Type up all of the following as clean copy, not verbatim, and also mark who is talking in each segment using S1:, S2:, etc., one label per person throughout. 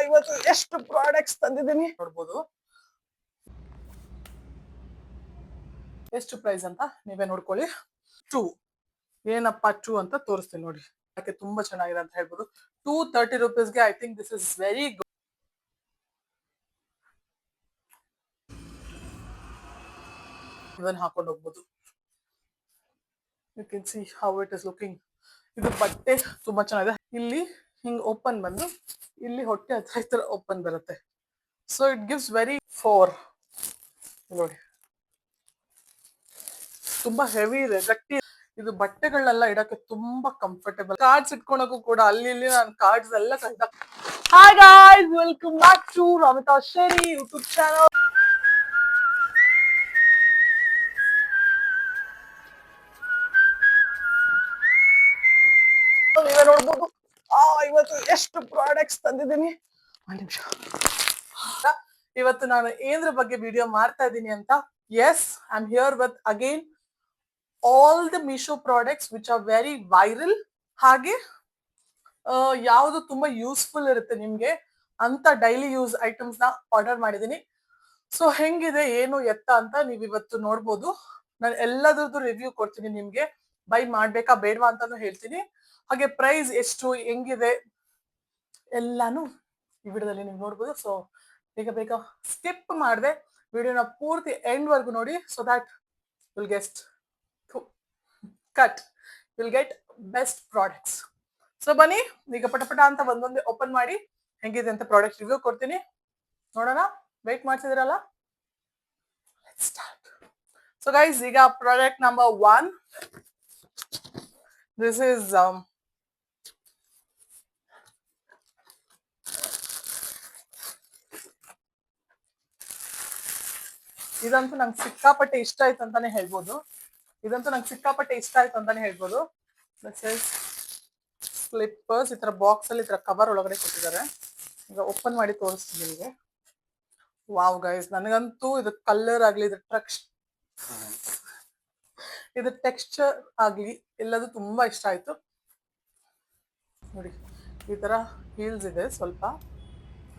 S1: ಇವತ್ತು ಎಷ್ಟು ಪ್ರಾಡಕ್ಟ್ಸ್ ತಂದಿದ್ದೀನಿ ನೋಡ್ಬೋದು. ಎಷ್ಟು ಪ್ರೈಸ್ ಅಂತ ನೀವೇ ನೋಡ್ಕೊಳ್ಳಿ. 2 ಏನಪ್ಪಾ 2 ಅಂತ ತೋರಿಸ್ತೀನಿ ನೋಡಿ. ಯಾಕೆ ತುಂಬಾ ಚೆನ್ನಾಗಿದೆ ಅಂತ ಹೇಳ್ಬೋದು. 230 ರೂಪೀಸ್ಗೆ I think this is very good. ಇದನ್ನ ಹಾಕೊಂಡು ಹೋಗ್ಬೋದು. You can see how it is looking. ಇದು ಬಟ್ಟೆ ತುಂಬಾ ಚೆನ್ನಾಗಿದೆ. ಇಲ್ಲಿ ಹಿಂಗ್ ಓಪನ್ ಬಂದು ಇಲ್ಲಿ ಹೊಟ್ಟೆ ಹತ್ರ ಈ ತರ ಓಪನ್ ಬರುತ್ತೆ. ಸೊ ಇಟ್ ಗಿವ್ಸ್ ವೆರಿ 4 ನೋಡಿ, ತುಂಬಾ ಹೆವಿ ಇದೆ, ಗಟ್ಟಿ. ಇದು ಬಟ್ಟೆಗಳನ್ನೆಲ್ಲ ಇಡಕ್ಕೆ ತುಂಬಾ ಕಂಫರ್ಟೇಬಲ್. ಕಾರ್ಡ್ಸ್ ಇಟ್ಕೊಳಕ್ಕೂ ಕೂಡ ಅಲ್ಲಿ ಇಲ್ಲಿ ನಾನು ಕಾರ್ಡ್ಸ್ ಎಲ್ಲ ಕಳ್ದ. Hi guys, welcome back to Ramitha Sheri YouTube channel. ನೀವೇ ನೋಡ್ಬೋದು ಇವತ್ತು ಎಷ್ಟು ಪ್ರಾಡಕ್ಟ್ಸ್ ತಂದಿದ್ದೀನಿ. ಒಂದ್ ನಿಮಿಷ. ಇವತ್ತು ನಾನು ಏನ್ರ ಬಗ್ಗೆ ವಿಡಿಯೋ ಮಾಡ್ತಾ ಇದ್ದೀನಿ ಅಂತ, yes I am here with again all the Meesho products which are very viral. ಹಾಗೆ ಯಾವುದು ತುಂಬಾ ಯೂಸ್ಫುಲ್ ಇರುತ್ತೆ ನಿಮ್ಗೆ ಅಂತ ಡೈಲಿ ಯೂಸ್ ಐಟಮ್ಸ್ ನ ಆರ್ಡರ್ ಮಾಡಿದೀನಿ. ಸೊ ಹೆಂಗಿದೆ ಏನು ಎತ್ತ ಅಂತ ನೀವ್ ಇವತ್ತು ನೋಡ್ಬೋದು. ನಾನು ಎಲ್ಲದ್ರದ್ದು ರಿವ್ಯೂ ಕೊಡ್ತೀನಿ ನಿಮ್ಗೆ. ಬೈ ಮಾಡ್ಬೇಕಾ ಬೇಡವಾ ಅಂತಾನು ಹೇಳ್ತೀನಿ. ಹಾಗೆ ಪ್ರೈಸ್ ಎಷ್ಟು ಹೆಂಗಿದೆ ಎಲ್ಲಾನು ಈ ವಿಡಿಯೋದಲ್ಲಿ ನೀವು ನೋಡ್ಬೋದು. ಸೊ ಬೇಗ ಬೇಗ ಸ್ಕಿಪ್ ಮಾಡದೆ ವಿಡಿಯೋನ ಪೂರ್ತಿ ಎಂಡ್ ವರ್ಗು ನೋಡಿ. So that will get best products. So ಬನ್ನಿ ಈಗ ಪಟಪಟ ಅಂತ ಒಂದೊಂದೇ ಓಪನ್ ಮಾಡಿ ಹೆಂಗಿದೆ ಅಂತ ಪ್ರಾಡಕ್ಟ್ ರಿವ್ಯೂ ಕೊಡ್ತೀನಿ. ನೋಡೋಣ, ವೇಟ್ ಮಾಡ್ತಿದ್ರಲ್ಲ, ಲೆಟ್ಸ್ ಸ್ಟಾರ್ಟ್. ಸೊ ಗೈಸ್, ಈಗ ಪ್ರಾಡಕ್ಟ್ ನಂಬರ್ 1, ದಿಸ್ ಇಸ್ ಇದಂತೂ ನಂಗೆ ಸಿಕ್ಕಾಪಟ್ಟೆ ಇಷ್ಟ ಆಯ್ತು ಅಂತಾನೆ ಹೇಳ್ಬೋದು. This is slippers. ಈ ತರ ಬಾಕ್ಸ್ ಅಲ್ಲಿ ಈ ತರ ಕವರ್ ಒಳಗಡೆ ಕೊಟ್ಟಿದ್ದಾರೆ. ಈಗ ಓಪನ್ ಮಾಡಿ ತೋರಿಸ್ತೀನಿ ನಿಮಗೆ. ವಾವ್ ಗೈಸ್, ನನಗಂತೂ ಇದು ಕಲರ್ ಆಗ್ಲಿ, ಇದು ಟೆಕ್ಸ್ಚರ್ ಆಗ್ಲಿ ಎಲ್ಲದು ತುಂಬಾ ಇಷ್ಟ ಆಯ್ತು. ನೋಡಿ, ಈ ತರ ಹೀಲ್ಸ್ ಇದೆ ಸ್ವಲ್ಪ.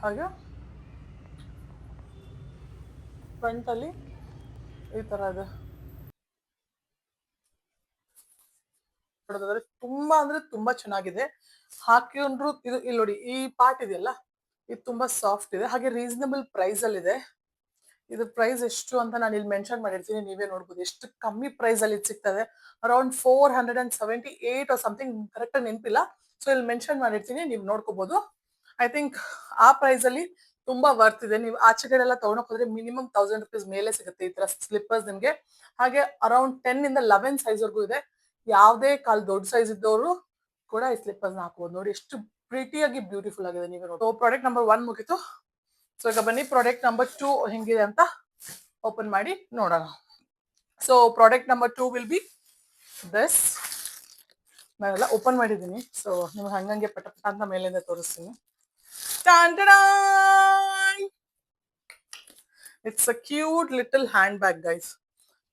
S1: ಹಾಗೆ ಫ್ರಂಟ್ ಅಲ್ಲಿ ಈ ತರ ಇದೆ. ತುಂಬಾ ಅಂದ್ರೆ ತುಂಬಾ ಚೆನ್ನಾಗಿದೆ. ಹಾಕೊಂಡ್ರು ಇದು ಇಲ್ಲಿ ನೋಡಿ, ಈ ಪಾರ್ಟ್ ಇದೆಯಲ್ಲ ಇದು ತುಂಬಾ ಸಾಫ್ಟ್ ಇದೆ. ಹಾಗೆ ರೀಸನಬಲ್ ಪ್ರೈಸ್ ಅಲ್ಲಿ ಇದೆ. ಇದು ಪ್ರೈಸ್ ಎಷ್ಟು ಅಂತ ನಾನು ಇಲ್ಲಿ ಮೆನ್ಷನ್ ಮಾಡಿರ್ತೀನಿ, ನೀವೇ ನೋಡ್ಬೋದು. ಎಷ್ಟು ಕಮ್ಮಿ ಪ್ರೈಸ್ ಅಲ್ಲಿ ಇದು ಸಿಗ್ತದೆ. ಅರೌಂಡ್ 478 or ಸಮಥಿಂಗ್, ಕರೆಕ್ಟ್ ಆಗಿ ನೆನಪಿಲ್ಲ. ಸೊ ಇಲ್ಲಿ ಮೆನ್ಷನ್ ಮಾಡಿರ್ತೀನಿ, ನೀವು ನೋಡ್ಕೋಬಹುದು. ಐ ಥಿಂಕ್ ಆ ಪ್ರೈಸ್ ಅಲ್ಲಿ ತುಂಬಾ ವರ್ತ್ ಇದೆ. ನೀವು ಆಚೆ ಕಡೆ ಎಲ್ಲ ತಗೊಳಕ್ ಹೋದ್ರೆ ಮಿನಿಮಮ್ 1000 ರೂಪೀಸ್ ಮೇಲೆ ಸಿಗುತ್ತೆ ಈ ತರ ಸ್ಲಿಪ್ಪರ್ಸ್ ನಿಮ್ಗೆ. ಹಾಗೆ ಅರೌಂಡ್ 10 ಇಂದ 11 ಸೈಜ್ ವರ್ಗೂ ಇದೆ. ಯಾವ್ದೇ ಕಾಲ್ ದೊಡ್ಡ ಸೈಜ್ ಇದ್ದವರು ಕೂಡ ಈ ಸ್ಲಿಪ್ಪರ್ಸ್ ನ ಹಾಕಬಹುದು. ನೋಡಿ ಎಷ್ಟು ಪ್ರಿಟಿಯಾಗಿ ಬ್ಯೂಟಿಫುಲ್ ಆಗಿದೆ, ನೀವೇ ನೋಡಿ. ಪ್ರಾಡಕ್ಟ್ ನಂಬರ್ 1 ಮುಗಿತು. ಸೊ ಈಗ ಬನ್ನಿ ಪ್ರಾಡಕ್ಟ್ ನಂಬರ್ 2 ಹೆಂಗಿದೆ ಅಂತ ಓಪನ್ ಮಾಡಿ ನೋಡೋಣ. So product number 2 will be this. ನಾನೆಲ್ಲ ಓಪನ್ ಮಾಡಿದ್ದೀನಿ. ಸೊ ನಿಮ್ಗೆ ಹಂಗಂಗೆ ಪಟ ಅಂತ ಮೇಲಿಂದ ತೋರಿಸ್ತೀನಿ. It's a cute little hand bag guys.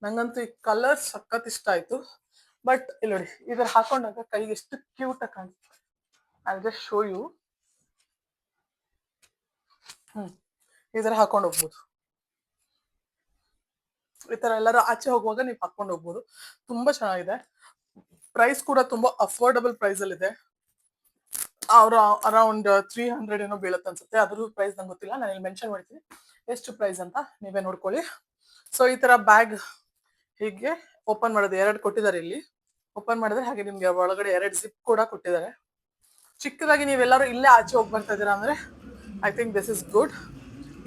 S1: ನಂಗಂತೂ ಈ ಕಲರ್ ಸಖತ್ ಇಷ್ಟ ಆಯ್ತು. ಬಟ್ ಇಲ್ಲಿ ನೋಡಿ, ಇದ್ರ ಹಾಕೊಂಡಾಗ ಕೈಗೆ ಎಷ್ಟು ಕ್ಯೂಟ್ ಆಗಿ ಕಾಣಿಸುತ್ತೆ. I just show you. ಈ ತರ ಹಾಕೊಂಡು ಹೋಗ್ಬೋದು. ಈ ತರ ಎಲ್ಲರೂ ಆಚೆ ಹೋಗುವಾಗ ನೀವು ಹಾಕೊಂಡು ಹೋಗ್ಬೋದು. ತುಂಬಾ ಚೆನ್ನಾಗಿದೆ. ಪ್ರೈಸ್ ಕೂಡ ತುಂಬಾ ಅಫೋರ್ಡಬಲ್ ಪ್ರೈಸ್ ಅಲ್ಲಿ ಇದೆ. ಅವ್ರ ಅರೌಂಡ್ 300 ಏನೋ ಬೀಳುತ್ತೆ ಅನ್ಸುತ್ತೆ. ಅದ್ರ ಪ್ರೈಸ್ ನಂಗೆ ಗೊತ್ತಿಲ್ಲ, ನಾನು ಇಲ್ಲಿ ಮೆನ್ಷನ್ ಮಾಡ್ತೀನಿ ಎಷ್ಟು ಪ್ರೈಸ್ ಅಂತ, ನೀವೇ ನೋಡ್ಕೊಳ್ಳಿ. ಸೊ ಈ ತರ ಬ್ಯಾಗ್ ಹೀಗೆ ಓಪನ್ ಮಾಡೋದು 2 ಕೊಟ್ಟಿದ್ದಾರೆ ಇಲ್ಲಿ. ಓಪನ್ ಮಾಡಿದ್ರೆ ಹಾಗೆ ನಿಮ್ಗೆ ಒಳಗಡೆ 2 ಜಿಪ್ ಕೂಡ ಕೊಟ್ಟಿದ್ದಾರೆ. ಚಿಕ್ಕದಾಗಿ ನೀವೆಲ್ಲರೂ ಇಲ್ಲೇ ಆಚೆ ಹೋಗಿ ಬರ್ತಾ ಇದೀರಾ ಅಂದ್ರೆ I think this is good.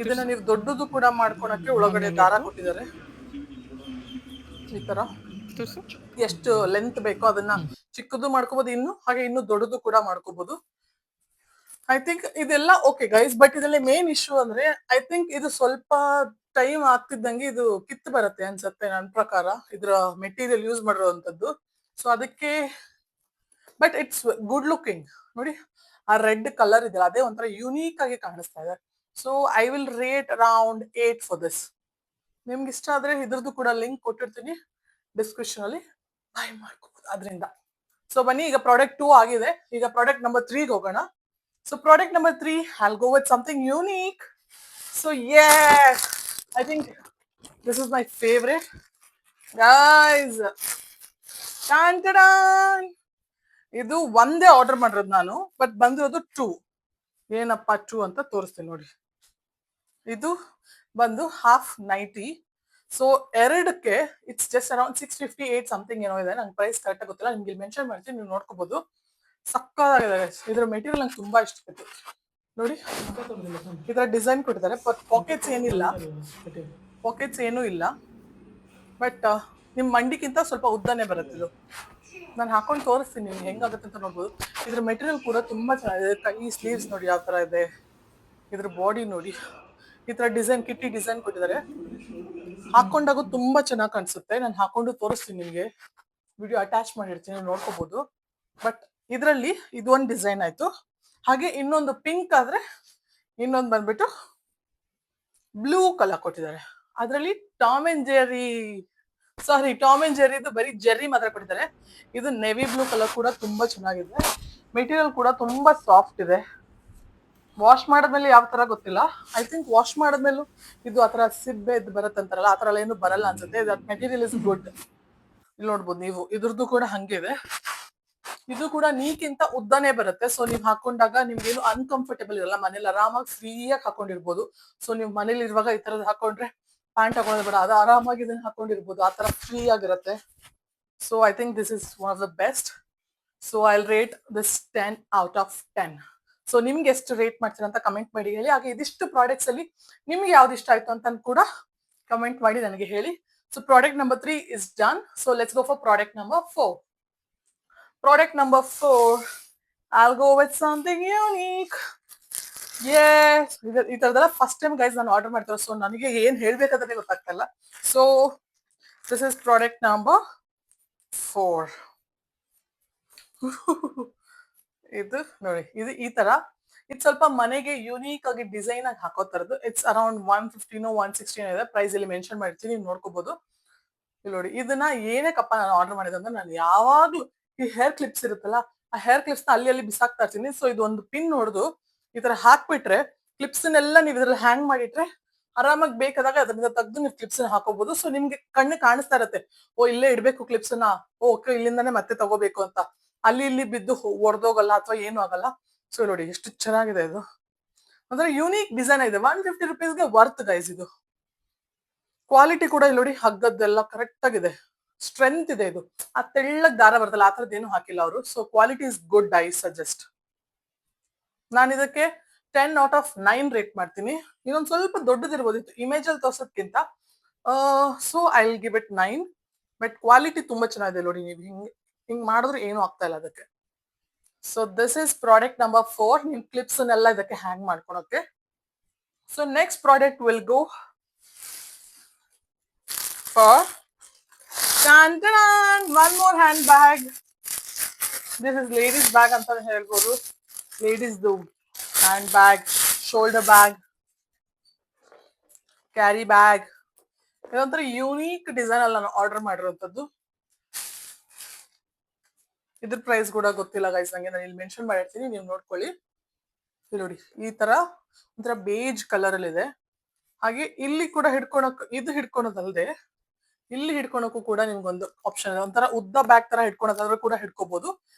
S1: ಇದನ್ನ ನೀವು ದೊಡ್ಡದು ಕೂಡ ಮಾಡ್ಕೊಳಕ್ಕೆ ಒಳಗಡೆ ದಾರ ಕೊಟ್ಟಿದ್ದಾರೆ. ಈ ತರ ಎಷ್ಟು ಲೆಂತ್ ಬೇಕೋ ಅದನ್ನ ಚಿಕ್ಕದು ಮಾಡ್ಕೋಬಹುದು, ಇನ್ನು ದೊಡ್ಡದು ಕೂಡ ಮಾಡ್ಕೋಬಹುದು. ಐ ಥಿಂಕ್ ಇದೆಲ್ಲ ಓಕೆ ಗೈಸ್. ಬಟ್ ಇದರಲ್ಲಿ ಮೇನ್ ಇಶ್ಯೂ ಅಂದ್ರೆ ಐ ಥಿಂಕ್ ಇದು ಸ್ವಲ್ಪ ಟೈಮ್ ಆಗ್ತಿದ್ದಂಗೆ ಇದು ಕಿತ್ತು ಬರುತ್ತೆ ಅನ್ಸುತ್ತೆ ನನ್ನ ಪ್ರಕಾರ, ಇದ್ರ ಮೆಟೀರಿಯಲ್ ಯೂಸ್ ಮಾಡಿರುವಂತದ್ದು. ಸೊ ಅದಕ್ಕೆ, ಬಟ್ ಇಟ್ಸ್ ಗುಡ್ ಲುಕಿಂಗ್. ನೋಡಿ ಆ ರೆಡ್ ಕಲರ್ ಇದೆ, ಅದೇ ಒಂಥರ ಯೂನಿಕ್ ಆಗಿ ಕಾಣಿಸ್ತಾ ಇದೆ. So I will rate around 8 for this. ನಿಮ್ಗೆ ಇಷ್ಟ ಆದ್ರೆ ಇದ್ರದ್ದು ಕೂಡ ಲಿಂಕ್ ಕೊಟ್ಟಿರ್ತೀನಿ ಡಿಸ್ಕ್ರಿಪ್ಷನ್ ಅಲ್ಲಿ, ಬೈ ಮಾಡ್ಕೋಬಹುದು ಅದರಿಂದ. ಸೊ ಬನ್ನಿ, ಈಗ ಪ್ರಾಡಕ್ಟ್ 2 ಆಗಿದೆ. ಈಗ ಪ್ರಾಡಕ್ಟ್ ನಂಬರ್ 3 ಹೋಗೋಣ. So product number 3, I'll go with something unique. So yes, I think this is my favorite. Guys, tan ಇದು ಒಂದೇ ಆರ್ಡರ್ ಮಾಡಿರೋದು ನಾನು, ಬಟ್ ಬಂದಿರೋದು 2. ಏನಪ್ಪಾ 2 ಅಂತ ತೋರಿಸ್ತೀನಿ ನೋಡಿ. ಇದು ಬಂದು ಹಾಫ್ ನೈಟಿ. ಸೊ ಎರಡಕ್ಕೆ ಇಟ್ಸ್ ಜಸ್ಟ್ ಅರೌಂಡ್ 658 ಸಮಥಿಂಗ್ ಏನೋ ಇದೆ. ನಂಗೆ ಪ್ರೈಸ್ ಕರೆಕ್ಟ್ ಗೊತ್ತಿಲ್ಲ, ನಿಮ್ಗೆ ಇಲ್ಲಿ ಮೆನ್ಷನ್ ಮಾಡ್ತೀನಿ, ನೀವು ನೋಡ್ಕೋಬಹುದು. ಸಕ್ಕತ್ತಾಗಿದೆ ಇದ್ರ ಮೆಟೀರಿಯಲ್ ನಂಗೆ ತುಂಬಾ ಇಷ್ಟ ಆಯ್ತು ನೋಡಿ. ಇದರ ಡಿಸೈನ್ ಕೊಟ್ಟಿದ್ದಾರೆ, ಬಟ್ ಪಾಕೆಟ್ಸ್ ಏನಿಲ್ಲ, ಪಾಕೆಟ್ಸ್ ಏನೂ ಇಲ್ಲ. ಬಟ್ ನಿಮ್ ಮಂಡಿಗಿಂತ ಸ್ವಲ್ಪ ಉದ್ದನೇ ಬರುತ್ತೆ ಇದು. ನಾನು ಹಾಕೊಂಡು ತೋರಿಸ್ತೀನಿ ನಿಮ್ಗೆ ಹೆಂಗಾಗುತ್ತೆ ಅಂತ ನೋಡ್ಬೋದು. ಇದ್ರ ಮೆಟೀರಿಯಲ್ ಕೂಡ ತುಂಬಾ ಚೆನ್ನಾಗಿದೆ. ಕೈ ಸ್ಲೀವ್ಸ್ ನೋಡಿ ಯಾವ ತರ ಇದೆ, ಇದ್ರ ಬಾಡಿ ನೋಡಿ, ಈ ತರ ಡಿಸೈನ್ ಕಿಟ್ಟಿ ಡಿಸೈನ್ ಕೊಟ್ಟಿದ್ದಾರೆ. ಹಾಕೊಂಡಾಗ ತುಂಬಾ ಚೆನ್ನಾಗಿ ಕಾಣಿಸುತ್ತೆ. ನಾನು ಹಾಕೊಂಡು ತೋರಿಸ್ತೀನಿ ನಿಮ್ಗೆ, ವಿಡಿಯೋ ಅಟ್ಯಾಚ್ ಮಾಡಿರ್ತೀನಿ, ನೋಡ್ಕೋಬಹುದು. ಬಟ್ ಇದರಲ್ಲಿ ಇದು ಒಂದು ಡಿಸೈನ್ ಆಯ್ತು. ಹಾಗೆ ಇನ್ನೊಂದು ಪಿಂಕ್ ಆದ್ರೆ, ಇನ್ನೊಂದು ಬಂದ್ಬಿಟ್ಟು ಬ್ಲೂ ಕಲರ್ ಕೊಟ್ಟಿದ್ದಾರೆ. ಅದರಲ್ಲಿ Tom and Jerry, sorry Tom and Jerry ಇದು ಬರೀ ಜೆರ್ರಿ ಮಾತ್ರ ಕೊಟ್ಟಿದ್ದಾರೆ. ಇದು ನೆವಿ ಬ್ಲೂ ಕಲರ್ ಕೂಡ ತುಂಬಾ ಚೆನ್ನಾಗಿದೆ. ಮೆಟೀರಿಯಲ್ ಕೂಡ ತುಂಬಾ ಸಾಫ್ಟ್ ಇದೆ. ವಾಶ್ ಮಾಡಿದ್ಮೇಲೆ ಯಾವ ತರ ಗೊತ್ತಿಲ್ಲ, ಐ ಥಿಂಕ್ ವಾಶ್ ಮಾಡಿದ್ಮೇಲೂ ಇದು ಆತರ ಸಿಬ್ಬೆ ಬರುತ್ತೆ ಅಂತಾರಲ್ಲ, ಆ ತರ ಎಲ್ಲ ಏನು ಬರಲ್ಲ ಅನ್ಸುತ್ತೆ. Material is good. ಇಲ್ಲಿ ನೋಡ್ಬೋದು ನೀವು, ಇದ್ರದ್ದು ಕೂಡ ಹಂಗೆ ಇದೆ. ಇದು ಕೂಡ ನೀಕ್ಕಿಂತ ಉದ್ದನೇ ಬರುತ್ತೆ. ಸೊ ನೀವು ಹಾಕೊಂಡಾಗ ನಿಮ್ಗೆ ಏನು ಅನ್ಕಂಫರ್ಟೇಬಲ್ ಇರಲ್ಲ. ಮನೇಲಿ ಆರಾಮಾಗಿ ಫ್ರೀಯಾಗಿ ಹಾಕೊಂಡಿರ್ಬೋದು. ಸೊ ನೀವು ಮನೇಲಿ ಇರುವಾಗ ಈ ತರದ್ ಹಾಕೊಂಡ್ರೆ ಪ್ಯಾಂಟ್ ಹಾಕೊಳ್ಳೋದು ಬೇಡ, ಅದು ಆರಾಮಾಗಿ ಇದನ್ನ ಹಾಕೊಂಡಿರ್ಬೋದು. ಆ ತರ ಫ್ರೀ ಆಗಿರುತ್ತೆ. So I think this is one of the best. So I rate this 10 out of 10. So ನಿಮ್ಗೆ ಎಷ್ಟು ರೇಟ್ ಮಾಡ್ತೀರಾ ಅಂತ ಕಮೆಂಟ್ ಮಾಡಿ ಹೇಳಿ. ಹಾಗೆ ಇದಿಷ್ಟು ಪ್ರಾಡಕ್ಟ್ಸ್ ಅಲ್ಲಿ ನಿಮ್ಗೆ ಯಾವ್ದು ಇಷ್ಟ ಆಯ್ತು ಅಂತ ಕೂಡ ಕಮೆಂಟ್ ಮಾಡಿ ನನಗೆ ಹೇಳಿ. So product number 3 is done. So let's go for product number 4. Product number 4, I'll go with something unique. Yes, ಈ ತರದೆಲ್ಲ ಫಸ್ಟ್ ಟೈಮ್ ಗೈಸ್ ನಾನು ಆರ್ಡರ್ ಮಾಡ್ತಾರೆ. ಸೊ ನನಗೆ ಏನ್ ಹೇಳ್ಬೇಕಂದ್ರೆ ಗೊತ್ತಾಗ್ತಾ ಇಲ್ಲ. So this is product number 4. ಇದು ನೋಡಿ, ಇದು ಈ ತರ, ಇದು ಸ್ವಲ್ಪ ಮನೆಗೆ ಯೂನಿಕ್ ಆಗಿ ಡಿಸೈನ್ ಆಗಿ ಹಾಕೋ ತರದ್ದು. ಇಟ್ಸ್ ಅರೌಂಡ್ 115 116 ಇದೆ. ಪ್ರೈಸ್ ಇಲ್ಲಿ ಮೆನ್ಷನ್ ಮಾಡಿರ್ತೀನಿ, ನೀವು ನೋಡ್ಕೋಬಹುದು. ಇಲ್ಲಿ ನೋಡಿ, ಇದನ್ನ ಏನಕ್ಕಪ್ಪ ನಾನು ಆರ್ಡರ್ ಮಾಡಿದೆ ಅಂದ್ರೆ, ನಾನು ಯಾವಾಗ್ಲೂ ಈ ಹೇರ್ ಕ್ಲಿಪ್ಸ್ ಇರುತ್ತಲ್ಲ, ಆ ಹೇರ್ ಕ್ಲಿಪ್ಸ್ ನ ಅಲ್ಲಿ ಬಿಸಾಕ್ತಾ ಇರ್ತೀನಿ. ಸೊ ಇದು ಒಂದು ಪಿನ್ ಹೊಡೆದು ಈ ತರ ಹಾಕ್ಬಿಟ್ರೆ, ಕ್ಲಿಪ್ಸ್ ನೆಲ್ಲ ನೀವು ಇದ್ರಲ್ಲಿ ಹ್ಯಾಂಗ್ ಮಾಡಿಟ್ರೆ ಆರಾಮಾಗಿ ಬೇಕಾದಾಗ ಅದರಿಂದ ತೆಗೆದು ನೀವು ಕ್ಲಿಪ್ಸ್ ಹಾಕೋಬಹುದು. ಸೊ ನಿಮ್ಗೆ ಕಣ್ಣು ಕಾಣಿಸ್ತಾ ಇರತ್ತೆ, ಓ ಇಲ್ಲೇ ಇಡ್ಬೇಕು ಕ್ಲಿಪ್ಸ್ ನ, ಓಕೆ ಇಲ್ಲಿಂದಾನೆ ಮತ್ತೆ ತಗೋಬೇಕು ಅಂತ. ಅಲ್ಲಿ ಇಲ್ಲಿ ಬಿದ್ದು ಒಡೆದೋಗಲ್ಲ ಅಥವಾ ಏನು ಆಗಲ್ಲ. ಸೊ ನೋಡಿ ಎಷ್ಟು ಚೆನ್ನಾಗಿದೆ ಇದು. ಅಂದ್ರೆ ಯೂನಿಕ್ ಡಿಸೈನ್ ಇದೆ. 150 ರುಪೀಸ್ಗೆ ವರ್ತ್ ಗೈಸ್ ಇದು. ಕ್ವಾಲಿಟಿ ಕೂಡ ಇಲ್ಲಿ ನೋಡಿ, ಹಗ್ಗದ್ದೆಲ್ಲ ಕರೆಕ್ಟ್ ಆಗಿದೆ, ಸ್ಟ್ರೆಂತ್ ಇದೆ. ಇದು ಆ ತೆಳ್ಳಗ್ ದಾರ ಬರ್ತಲ್ಲ, ಆ ತರದ್ ಏನು ಹಾಕಿಲ್ಲ ಅವರು. So quality is good. I suggest. ನಾನು ಇದಕ್ಕೆ 10 ಔಟ್ ಆಫ್ 9 ರೇಟ್ ಮಾಡ್ತೀನಿ. ಇನ್ನೊಂದು ಸ್ವಲ್ಪ ದೊಡ್ಡದಿರ್ಬೋದಿತ್ತು ಇಮೇಜ್ ಅಲ್ಲಿ ತೋರ್ಸೋದ್ಕಿಂತ. So I will give it 9. But quality ತುಂಬಾ ಚೆನ್ನಾಗಿದೆ ನೋಡಿ. ನೀವು ಹಿಂಗ್ ಮಾಡಿದ್ರೆ ಏನು ಆಗ್ತಾ ಇಲ್ಲ ಅದಕ್ಕೆ. So this is product number 4. ನಿಮ್ ಕ್ಲಿಪ್ಸ್ ನೆಲ್ಲ ಇದಕ್ಕೆ ಹ್ಯಾಂಗ್ ಮಾಡ್ಕೊಳಕ್ಕೆ. So next product will go for one more handbag. This is ladies bag ಅಂತ ಹೇಳ್ಬೋದು. Ladies hand bag, shoulder bag, carry bag. ಇದೊಂಥರ ಯೂನಿಕ್ ಡಿಸೈನ್ ಅಲ್ಲಿ ನಾನು ಆರ್ಡರ್ ಮಾಡಿರೋಂಥದ್ದು. ಇದ್ರ ಪ್ರೈಸ್ ಕೂಡ ಗೊತ್ತಿಲ್ಲ ಗೈಸ್ ನಂಗೆ, ನಾನು ಇಲ್ಲಿ ಮೆನ್ಷನ್ ಮಾಡಿರ್ತೀನಿ, ನೀವು ನೋಡ್ಕೊಳ್ಳಿ. ಇಲ್ಲಿ ನೋಡಿ, ಈ ತರ ಒಂಥರ ಬೇಜ್ ಕಲರ್ ಅಲ್ಲಿ ಇದೆ. ಹಾಗೆ ಇಲ್ಲಿ ಕೂಡ ಹಿಡ್ಕೊಳಕ್, ಇದು ಹಿಡ್ಕೊಳೋದಲ್ದೆ ಇಲ್ಲಿ ಹಿಡ್ಕೊಳಕ್ಕೂ ಕೂಡ ನಿಮ್ಗೊಂದು ಆಪ್ಷನ್ ಇದೆ. ಒಂಥರ ಉದ್ದ ಬ್ಯಾಗ್ ತರ ಹಿಡ್ಕೊಳೋದಾದ್ರೂ ಕೂಡ ಹಿಡ್ಕೋಬಹುದು.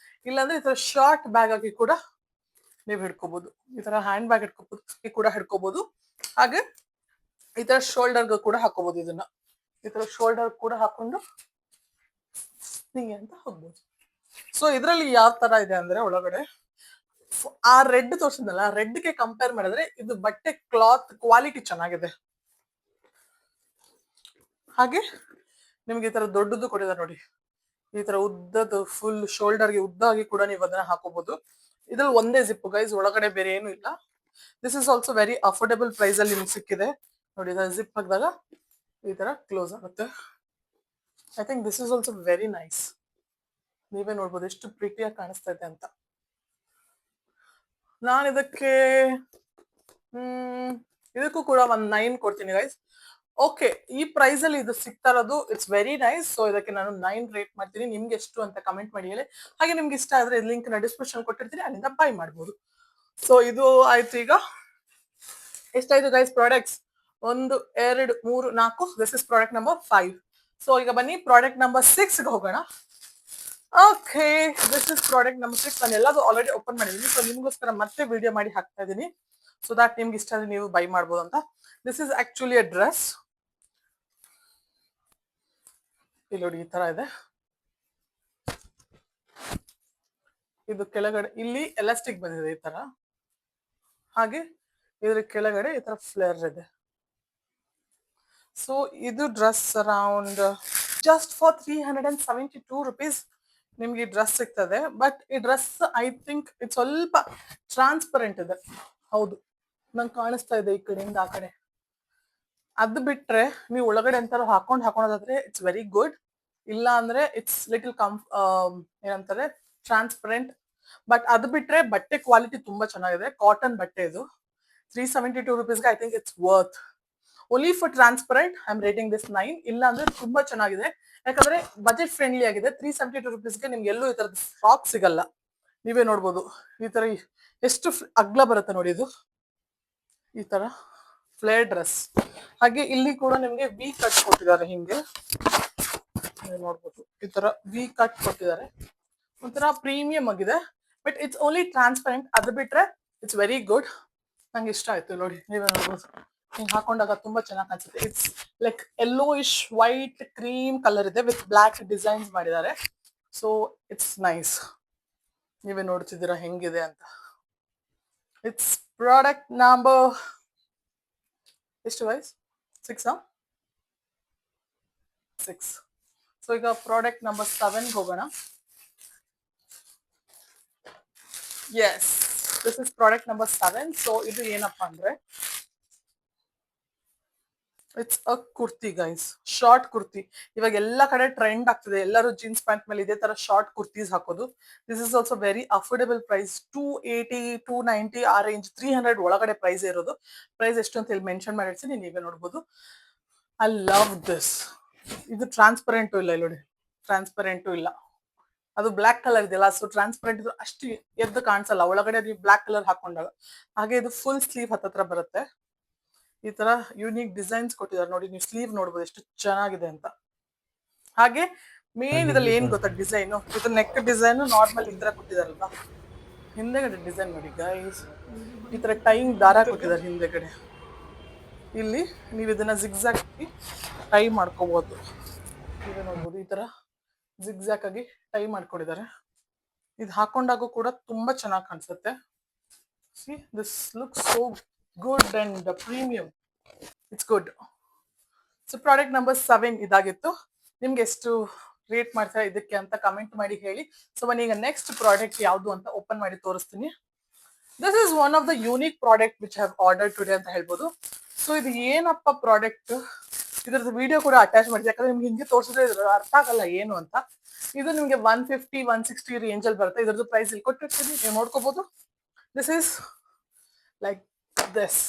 S1: ಇಲ್ಲಾಂದ್ರೆ ಈ ತರ ಶಾರ್ಟ್ ಬ್ಯಾಗ್ ಆಗಿ ಕೂಡ ನೀವು ಹಿಡ್ಕೋಬಹುದು. ಈ ತರ ಹ್ಯಾಂಡ್ ಬ್ಯಾಗ್ ಕೂಡ ಹಿಡ್ಕೋಬಹುದು. ಹಾಗೆ ಈ ತರ ಶೋಲ್ಡರ್ಗೂ ಕೂಡ ಹಾಕೋಬಹುದು. ಇದನ್ನ ಈ ತರ ಶೋಲ್ಡರ್ ಕೂಡ ಹಾಕೊಂಡು ಹಿಂಗೆ ಅಂತ ಹೋಗ್ಬೋದು. ಸೊ ಇದ್ರಲ್ಲಿ ಯಾವ ತರ ಇದೆ ಅಂದ್ರೆ, ಒಳಗಡೆ ಆ ರೆಡ್ ತೋರಿಸಿದ್ನಲ್ಲ, ರೆಡ್ಗೆ ಕಂಪೇರ್ ಮಾಡಿದ್ರೆ ಇದು ಬಟ್ಟೆ ಕ್ಲಾತ್ ಕ್ವಾಲಿಟಿ ಚೆನ್ನಾಗಿದೆ. ಹಾಗೆ ನಿಮ್ಗೆ ಈ ತರ ದೊಡ್ಡದು ಕೊಟ್ಟಿದ್ದಾರೆ ನೋಡಿ, ಈ ತರ ಉದ್ದದ್ದು ಫುಲ್ ಶೋಲ್ಡರ್ಗೆ ಉದ್ದಾಗಿ ಕೂಡ ನೀವು ಅದನ್ನ ಹಾಕೋಬಹುದು. ಇದ್ರಲ್ಲಿ ಒಂದೇ ಜಿಪ್ ಗೈಸ್, ಒಳಗಡೆ ಬೇರೆ ಏನು ಇಲ್ಲ. This is also very affordable price ಅಲ್ಲಿ ನಿಮ್ಗೆ ಸಿಕ್ಕಿದೆ ನೋಡಿ. ಜಿಪ್ ಹಾಕಿದಾಗ ಈ ತರ ಕ್ಲೋಸ್ ಆಗುತ್ತೆ. I think this is also very nice. ನೀವೇ ನೋಡ್ಬೋದು ಎಷ್ಟು ಪ್ರೀತಿಯಾಗಿ ಕಾಣಿಸ್ತಾ ಇದೆ ಅಂತ. ನಾನು ಇದಕ್ಕೆ ಇದಕ್ಕೂ ಕೂಡ ಒಂದು 9 ಕೊಡ್ತೀನಿ ಗೈಸ್. ಓಕೆ, ಈ ಪ್ರೈಸ್ ಅಲ್ಲಿ ಇದು ಸಿಗ್ತಾ ಇರೋದು ಇಟ್ಸ್ ವೆರಿ ನೈಸ್. ಸೊ ಇದಕ್ಕೆ ನಾನು 9 ರೇಟ್ ಮಾಡ್ತೀನಿ. ನಿಮ್ಗೆ ಎಷ್ಟು ಅಂತ ಕಮೆಂಟ್ ಮಾಡಿ ಹೇಳಿ. ಹಾಗೆ ನಿಮ್ಗೆ ಇಷ್ಟ ಆದ್ರೆ ಲಿಂಕ್ ನ ಡಿಸ್ಕ್ರಿಪ್ಷನ್ ಕೊಟ್ಟಿರ್ತೀನಿ, ಅಲ್ಲಿಂದ ಬೈ ಮಾಡ್ಬೋದು. ಸೊ ಇದು ಆಯ್ತು. ಈಗ ಎಷ್ಟಾಯ್ತು guys products? 1 2 3 4. This is product number 5. So ಈಗ ಬನ್ನಿ ಪ್ರಾಡಕ್ಟ್ ನಂಬರ್ 6 ಗೆ ಹೋಗೋಣ. Okay, this is product number 6. ನಾನು ಎಲ್ಲಾದ್ರು ಆಲ್ರೆಡಿ ಓಪನ್ ಮಾಡಿದ್ದೀನಿ. ಸೊ ನಿಮ್ಗೋಸ್ಕರ ಮತ್ತೆ ವಿಡಿಯೋ ಮಾಡಿ ಹಾಕ್ತಾ ಇದ್ದೀನಿ, ಸೊ ದಟ್ ನಿಮ್ಗೆ ಇಷ್ಟ ಆದ್ರೆ ನೀವು ಬೈ ಮಾಡ್ಬೋದು ಅಂತ. This is actually a dress. ಇಲ್ಲಿ ನೋಡಿ, ಈ ತರ ಇದೆ. ಇದು ಕೆಳಗಡೆ ಇಲ್ಲಿ ಎಲಾಸ್ಟಿಕ್ ಬಂದಿದೆ ಈ ತರ, ಹಾಗೆ ಇದ್ರ ಕೆಳಗಡೆ ಈ ತರ ಫ್ಲೇರ್ ಇದೆ. ಸೊ ಇದು dress around just for 372 rupees ನಿಮ್ಗೆ ಈ ಡ್ರೆಸ್ ಸಿಗ್ತದೆ. ಬಟ್ ಈ ಡ್ರೆಸ್ ಐ ಥಿಂಕ್ ಇದು ಸ್ವಲ್ಪ ಟ್ರಾನ್ಸ್ಪರೆಂಟ್ ಇದೆ. ಹೌದು, ನಂಗೆ ಕಾಣಿಸ್ತಾ ಇದೆ ಈ ಕಡೆಯಿಂದ ಆ ಕಡೆ. ಅದು ಬಿಟ್ರೆ ನೀವು ಒಳಗಡೆ ಎಂತಾರು ಹಾಕೋಣೋದಾದ್ರೆ ಇಟ್ಸ್ ವೆರಿ ಗುಡ್. ಇಲ್ಲ ಅಂದ್ರೆ ಇಟ್ಸ್ ಲಿಟಲ್ ಏನಂತಾರೆ, ಟ್ರಾನ್ಸ್ಪರೆಂಟ್. ಬಟ್ ಅದು ಬಿಟ್ರೆ ಬಟ್ಟೆ ಕ್ವಾಲಿಟಿ ತುಂಬಾ ಚೆನ್ನಾಗಿದೆ. ಕಾಟನ್ ಬಟ್ಟೆ ಇದು. 372 rupeesಗೆ I think it's worth. Only for transparent I am rating this 9. ಇಲ್ಲ ಅಂದ್ರೆ ತುಂಬಾ ಚೆನ್ನಾಗಿದೆ, ಯಾಕಂದ್ರೆ ಬಜೆಟ್ ಫ್ರೆಂಡ್ಲಿ ಆಗಿದೆ. 372 rupeesಗೆ ನಿಮ್ಗೆ ಎಲ್ಲೂ ಈ ತರದ ಫ್ರಾಕ್ ಸಿಗಲ್ಲ. ನೀವೇ ನೋಡ್ಬೋದು, ಈ ತರ ಎಷ್ಟು ಅಗ್ಲ ಬರುತ್ತೆ ನೋಡಿ. ಇದು ಈ ತರ ಫ್ಲೇರ್ ಡ್ರೆಸ್. ಹಾಗೆ ಇಲ್ಲಿ ಕೂಡ ನಿಮ್ಗೆ ವಿ ಕಟ್ ಕೊಟ್ಟಿದ್ದಾರೆ. ಹಿಂಗೆ ನೀವು ನೋಡ್ಬೋದು, ಈ ತರ ವಿ ಕಟ್ ಕೊಟ್ಟಿದ್ದಾರೆ. ಒಂಥರ ಪ್ರೀಮಿಯಂ ಆಗಿದೆ. But it's only transparent. ಅದು ಬಿಟ್ರೆ ಇಟ್ಸ್ ವೆರಿ ಗುಡ್. ನಂಗೆ ಇಷ್ಟ ಆಯ್ತು ನೋಡಿ, ನೀವೇ ನೋಡ್ಬೋದು. ಹಿಂಗೆ ಹಾಕೊಂಡಾಗ ತುಂಬಾ ಚೆನ್ನಾಗಿ ಕಾಣಿಸುತ್ತೆ. It's like yellowish white cream colour ಇದೆ ವಿತ್ ಬ್ಲಾಕ್ ಡಿಸೈನ್ಸ್ ಮಾಡಿದ್ದಾರೆ. So it's nice. ನೀವೇ ನೋಡ್ತಿದ್ದೀರಾ ಹೆಂಗಿದೆ ಅಂತ. ಇಟ್ಸ್ ಪ್ರಾಡಕ್ಟ್ ನಂಬರ್ ಎಷ್ಟು ವೈಸ್ 6. ಸೊ ಈಗ ಪ್ರಾಡಕ್ಟ್ ನಂಬರ್ 7 ಹೋಗೋಣ. Yes, this is product number 7. So ಇದು ಏನಪ್ಪಾ ಅಂದ್ರೆ it's a kurti guys, short kurti. ಇವಾಗ ಎಲ್ಲ ಕಡೆ ಟ್ರೆಂಡ್ ಆಗ್ತಿದೆ, ಎಲ್ಲರೂ ಜೀನ್ಸ್ ಪ್ಯಾಂಟ್ ಮೇಲೆ ಇದೇ ತರ ಶಾರ್ಟ್ ಕುರ್ತೀಸ್ ಹಾಕೋದು. This is also very affordable price. 280 290 ಆ ರೇಂಜ್. 300 ಒಳಗಡೆ ಪ್ರೈಸ್ ಇರೋದು. ಪ್ರೈಸ್ ಎಷ್ಟು ಅಂತ ಇಲ್ಲಿ ಮೆನ್ಷನ್ ಮಾಡಿರ್ತೀನಿ, ನೀವೇ ನೋಡ್ಬೋದು. I love this. ಇದು ಟ್ರಾನ್ಸ್ಪರೆಂಟು ಇಲ್ಲ, ಇಲ್ಲಿ ನೋಡಿ, ಟ್ರಾನ್ಸ್ಪರೆಂಟು ಇಲ್ಲ. ಅದು ಬ್ಲಾಕ್ ಕಲರ್ ಇದೆಯಲ್ಲ, ಸೊ ಟ್ರಾನ್ಸ್ಪರೆಂಟ್ ಇದು ಅಷ್ಟು ಎದ್ದು ಕಾಣಿಸಲ್ಲ ಒಳಗಡೆ ನೀವು ಬ್ಲಾಕ್ ಕಲರ್ ಹಾಕೊಂಡಾಗ. ಹಾಗೆ ಇದು ಫುಲ್ ಸ್ಲೀವ್ ಹತ್ತತ್ರ ಬರುತ್ತೆ. ಈ ತರ ಯೂನಿಕ್ ಡಿಸೈನ್ಸ್ ಕೊಟ್ಟಿದ್ದಾರೆ ನೋಡಿ, ನೀವು ಸ್ಲೀವ್ ನೋಡ್ಬೋದು ಎಷ್ಟು ಚೆನ್ನಾಗಿದೆ ಅಂತ. ಹಾಗೆ ಮೇನ್ ಇದ್ರಲ್ಲಿ ಏನ್ ಗೊತ್ತಾ ಡಿಸೈನ್, ಇದು ನೆಕ್ ಡಿಸೈನ್ ನಾರ್ಮಲ್ ಈ ತರ ಕೊಟ್ಟಿದಾರಲ್ವಾ. ಹಿಂದೆಗಡೆ ಡಿಸೈನ್ ನೋಡಿ ಗೈಸ್, ಈ ತರ ಟೈಮ್ ದಾರ ಕೊಟ್ಟಿದ್ದಾರೆ ಹಿಂದೆಗಡೆ. ಇಲ್ಲಿ ನೀವು ಇದನ್ನ ಜಿಗ್ಜಾಗ್ ಆಗಿ ಟೈ ಮಾಡ್ಕೋಬಹುದು. ನೀವೇ ನೋಡ್ಬೋದು, ಈ ತರ ಜಿಗ್ಜಾಗ್ ಆಗಿ ಟೈ ಮಾಡ್ಕೊಂಡಿದ್ದಾರೆ. ಇದು ಹಾಕೊಂಡಾಗೂ ಕೂಡ ತುಂಬಾ ಚೆನ್ನಾಗಿ ಕಾಣಿಸುತ್ತೆ. See this looks so good and premium. It's good. So product number 7 ಇದಾಗಿತ್ತು. ನಿಮ್ಗೆ ಎಷ್ಟು ರೇಟ್ ಮಾಡ್ತಾರೆ ಇದಕ್ಕೆ ಅಂತ ಕಮೆಂಟ್ ಮಾಡಿ ಹೇಳಿ. ಸೊ ಈಗ ನೆಕ್ಸ್ಟ್ ಪ್ರಾಡಕ್ಟ್ ಯಾವುದು ಅಂತ ಓಪನ್ ಮಾಡಿ ತೋರಿಸ್ತೀನಿ. This is one of the unique product which have order today ಅಂತ ಹೇಳ್ಬೋದು. ಸೊ ಇದು ಏನಪ್ಪ ಪ್ರಾಡಕ್ಟ್, ಇದ್ರದ್ದು ವಿಡಿಯೋ ಕೂಡ ಅಟ್ಯಾಚ್ ಮಾಡಿದೆ, ಯಾಕಂದ್ರೆ ನಿಮ್ಗೆ ಹಿಂಗೆ ತೋರಿಸಿದ್ರೆ ಇದ್ರ ಅರ್ಥ ಆಗಲ್ಲ ಏನು ಅಂತ. ಇದು ನಿಮ್ಗೆ 150 160 ರೇಂಜ್ ಅಲ್ಲಿ ಬರುತ್ತೆ. ಇದ್ರದ್ದು ಪ್ರೈಸ್ ಇಲ್ಲಿ ಕೊಟ್ಟಿರ್ತೀನಿ, ನೀವು ನೋಡ್ಕೋಬಹುದು. This is like this.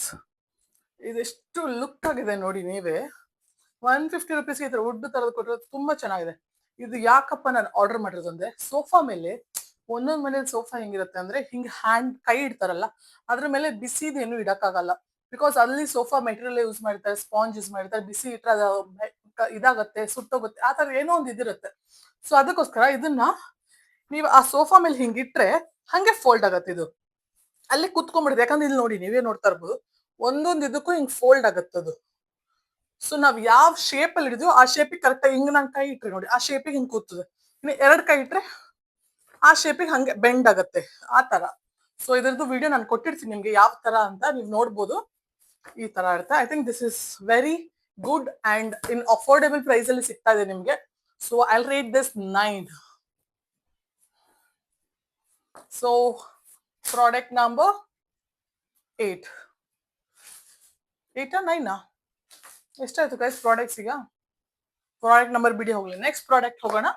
S1: ಇದೆಷ್ಟು ಲುಕ್ ಆಗಿದೆ ನೋಡಿ ನೀವೇ. 150 rupees ಈ ತರ ವುಡ್ ತರದ್ ಕೊಟ್ಟಿರೋದು ತುಂಬಾ ಚೆನ್ನಾಗಿದೆ. ಇದು ಯಾಕಪ್ಪ ನಾನು ಆರ್ಡರ್ ಮಾಡಿರೋದು ಅಂದ್ರೆ, ಸೋಫಾ ಮೇಲೆ ಒಂದೊಂದ್ ಮನೇಲಿ ಸೋಫಾ ಹೆಂಗಿರುತ್ತೆ ಅಂದ್ರೆ, ಹಿಂಗ್ ಹ್ಯಾಂಡ್ ಕೈ ಇಡ್ತಾರಲ್ಲ, ಅದ್ರ ಮೇಲೆ ಬಿಸಿದು ಏನು ಇಡಕ್ಕಾಗಲ್ಲ. ಬಿಕಾಸ್ ಅಲ್ಲಿ ಸೋಫಾ ಮೆಟೀರಿಯಲ್ ಯೂಸ್ ಮಾಡಿರ್ತಾರೆ, ಸ್ಪಾಂಜ್ ಯೂಸ್ ಮಾಡಿರ್ತಾರೆ. ಬಿಸಿ ಇಟ್ರೆ ಅದು ಇದಾಗತ್ತೆ, ಸುಟ್ಟೋಗುತ್ತೆ, ಆ ತರ ಏನೋ ಒಂದು ಇದಿರುತ್ತೆ. ಸೊ ಅದಕ್ಕೋಸ್ಕರ ಇದನ್ನ ನೀವು ಆ ಸೋಫಾ ಮೇಲೆ ಹಿಂಗಿಟ್ರೆ ಹಂಗೆ ಫೋಲ್ಡ್ ಆಗತ್ತೆ. ಇದು ಅಲ್ಲಿ ಕುತ್ಕೊಂಡ್ಬಿಡುತ್ತೆ, ಯಾಕಂದ್ರೆ ಇಲ್ಲಿ ನೋಡಿ ನೀವೇ ನೋಡ್ತಾ ಇರ್ಬೋದು, ಒಂದೊಂದು ಇದಕ್ಕೂ ಹಿಂಗ್ ಫೋಲ್ಡ್ ಆಗತ್ತದು. ಸೊ ನಾವ್ ಯಾವ ಶೇಪ್ ಅಲ್ಲಿ ಹಿಡಿದ್ವಿ ಆ ಶೇಪಿಗೆ ಕರೆಕ್ಟ್ ಹಿಂಗ್ ನಾನು ಕೈ ಇಟ್ರೆ ನೋಡಿ ಆ ಶೇಪಿಗೆ ಹಿಂಗ್ ಕೂತದೆ. ಇನ್ನು 2 ಕೈ ಇಟ್ರೆ ಆ ಶೇಪಿಗೆ ಹಂಗೆ ಬೆಂಡ್ ಆಗತ್ತೆ, ಆ ತರ. ಸೊ ಇದ್ರದ್ದು ವಿಡಿಯೋ ನಾನು ಕೊಟ್ಟಿರ್ತೀನಿ ನಿಮ್ಗೆ ಯಾವ ತರ ಅಂತ, ನೀವು ನೋಡ್ಬೋದು. ಈ ತರ ಇರುತ್ತೆ. I think this is very good and in affordable price ಅಲ್ಲಿ ಸಿಗ್ತಾ ಇದೆ ನಿಮ್ಗೆ. So I rate this 9. So product number 8 9 ಎಷ್ಟಾಯ್ತು ಗೈಸ್ ಪ್ರಾಡಕ್ಟ್ಸ್? ಈಗ ಪ್ರಾಡಕ್ಟ್ ನಂಬರ್ ಬಿಡಿ ಹೋಗ್ಲಿ, ನೆಕ್ಸ್ಟ್ ಪ್ರಾಡಕ್ಟ್ ಹೋಗೋಣ.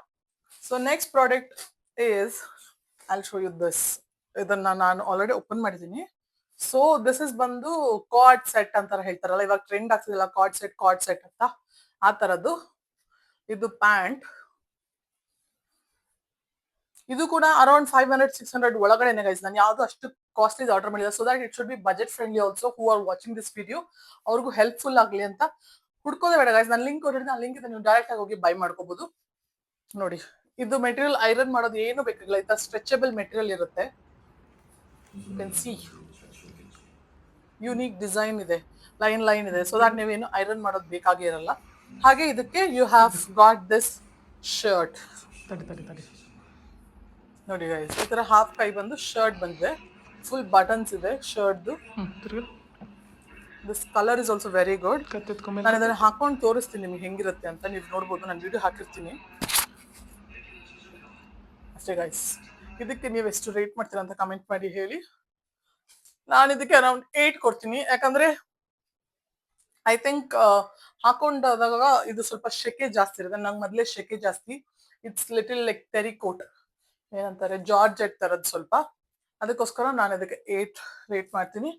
S1: So next product is I'll show you this. ಇದನ್ನ ನಾನು ಆಲ್ರೆಡಿ ಓಪನ್ ಮಾಡಿದ್ದೀನಿ. ಸೊ ದಿಸ್ ಇಸ್ ಬಂದು ಕಾರ್ಡ್ ಸೆಟ್ ಅಂತಾರ ಹೇಳ್ತಾರಲ್ಲ, ಇವಾಗ ಟ್ರೆಂಡ್ ಆಗ್ತಿದೆಲ್ಲ ಕಾರ್ಡ್ ಸೆಟ್ ಅಂತ, ಆ ತರದ್ದು. ಇದು ಪ್ಯಾಂಟ್. ಇದು ಕೂಡ ಅರೌಂಡ್ 500-600 ಒಳಗಡೆನೆ ಗೈಸ್. ನಾನು ಯಾವ್ದು ಅಷ್ಟು ಕಾಸ್ಟ್ಲಿ ಆರ್ಡರ್ ಮಾಡಿಲ್ಲ, so that it should be budget friendly also. Who are watching this video ಅವ್ರಿಗೂ ಹೆಲ್ಪ್ಫುಲ್ ಆಗ್ಲಿ ಅಂತ. ಹುಡ್ಕೋದೇ ಬೇಡ ಗೈಸ್, ನಾನು ಲಿಂಕ್ ಕೊಟ್ಟಿರ್ತೀನಿ, ಆ ಲಿಂಕ್ ಇಂದ ನೀವು ಡೈರೆಕ್ಟ್ ಆಗಿ ಹೋಗಿ ಬೈ ಮಾಡ್ಕೋಬಹುದು. ನೋಡಿ, ಇದು ಮೆಟೀರಿಯಲ್ ಐರನ್ ಮಾಡೋದು ಏನು ಬೇಕಾಗಿಲ್ಲ, ಈ ತರ ಸ್ಟ್ರೆಚಬಲ್ ಮೆಟೀರಿಯಲ್ ಇರುತ್ತೆ. You can see unique design ಇದೆ, ಲೈನ್ ಇದೆ, ಸೊ ದಟ್ ನೀವೇನು ಐರನ್ ಮಾಡೋದು ಬೇಕಾಗಿ ಇರಲ್ಲ. ಹಾಗೆ ಇದಕ್ಕೆ you have got this shirt. ತಡಿ ನೋಡಿ ಗೈಸ್, ಈ ತರ ಹಾಫ್ ಕೈ ಬಂದು ಶರ್ಟ್ ಬಂದಿದೆ, ಫುಲ್ ಬಟನ್ಸ್ ಇದೆ ಶರ್ಟ್ದು. This colour is also very good. ನಾನು ಇದನ್ನ ಹಾಕೊಂಡು ತೋರಿಸ್ತೀನಿ ನಿಮ್ಗೆ ಹೆಂಗಿರುತ್ತೆ ಅಂತ, ನೀವು ನೋಡ್ಬೋದು, ನಾನು ವಿಡಿಯೋ ಹಾಕಿರ್ತೀನಿ ಅಷ್ಟೇ ಗೈಸ್. ಇದಕ್ಕೆ ನೀವು ಎಷ್ಟು ರೇಟ್ ಮಾಡ್ತೀರಾ ಅಂತ ಕಮೆಂಟ್ ಮಾಡಿ ಹೇಳಿ. ನಾನು ಇದಕ್ಕೆ ಅರೌಂಡ್ 8 ಕೊಡ್ತೀನಿ, ಯಾಕಂದ್ರೆ ಐ ಥಿಂಕ್ ಹಾಕೊಂಡಾಗ ಇದು ಸ್ವಲ್ಪ ಶೆಕೆ ಜಾಸ್ತಿ ಇರುತ್ತೆ, ನಂಗೆ ಮೊದಲೇ ಶೆಕೆ ಜಾಸ್ತಿ. ಇಟ್ಸ್ ಲಿಟಲ್ ಲೈಕ್ ಟೆರಿಕೋಟ್, ಏನಂತಾರೆ ಜಾರ್ಜೆಟ್ ತರದ್ ಸ್ವಲ್ಪ, ಅದಕ್ಕೋಸ್ಕರ ನಾನು ಇದಕ್ಕೆ 8 ರೇಟ್ ಮಾಡ್ತೀನಿ.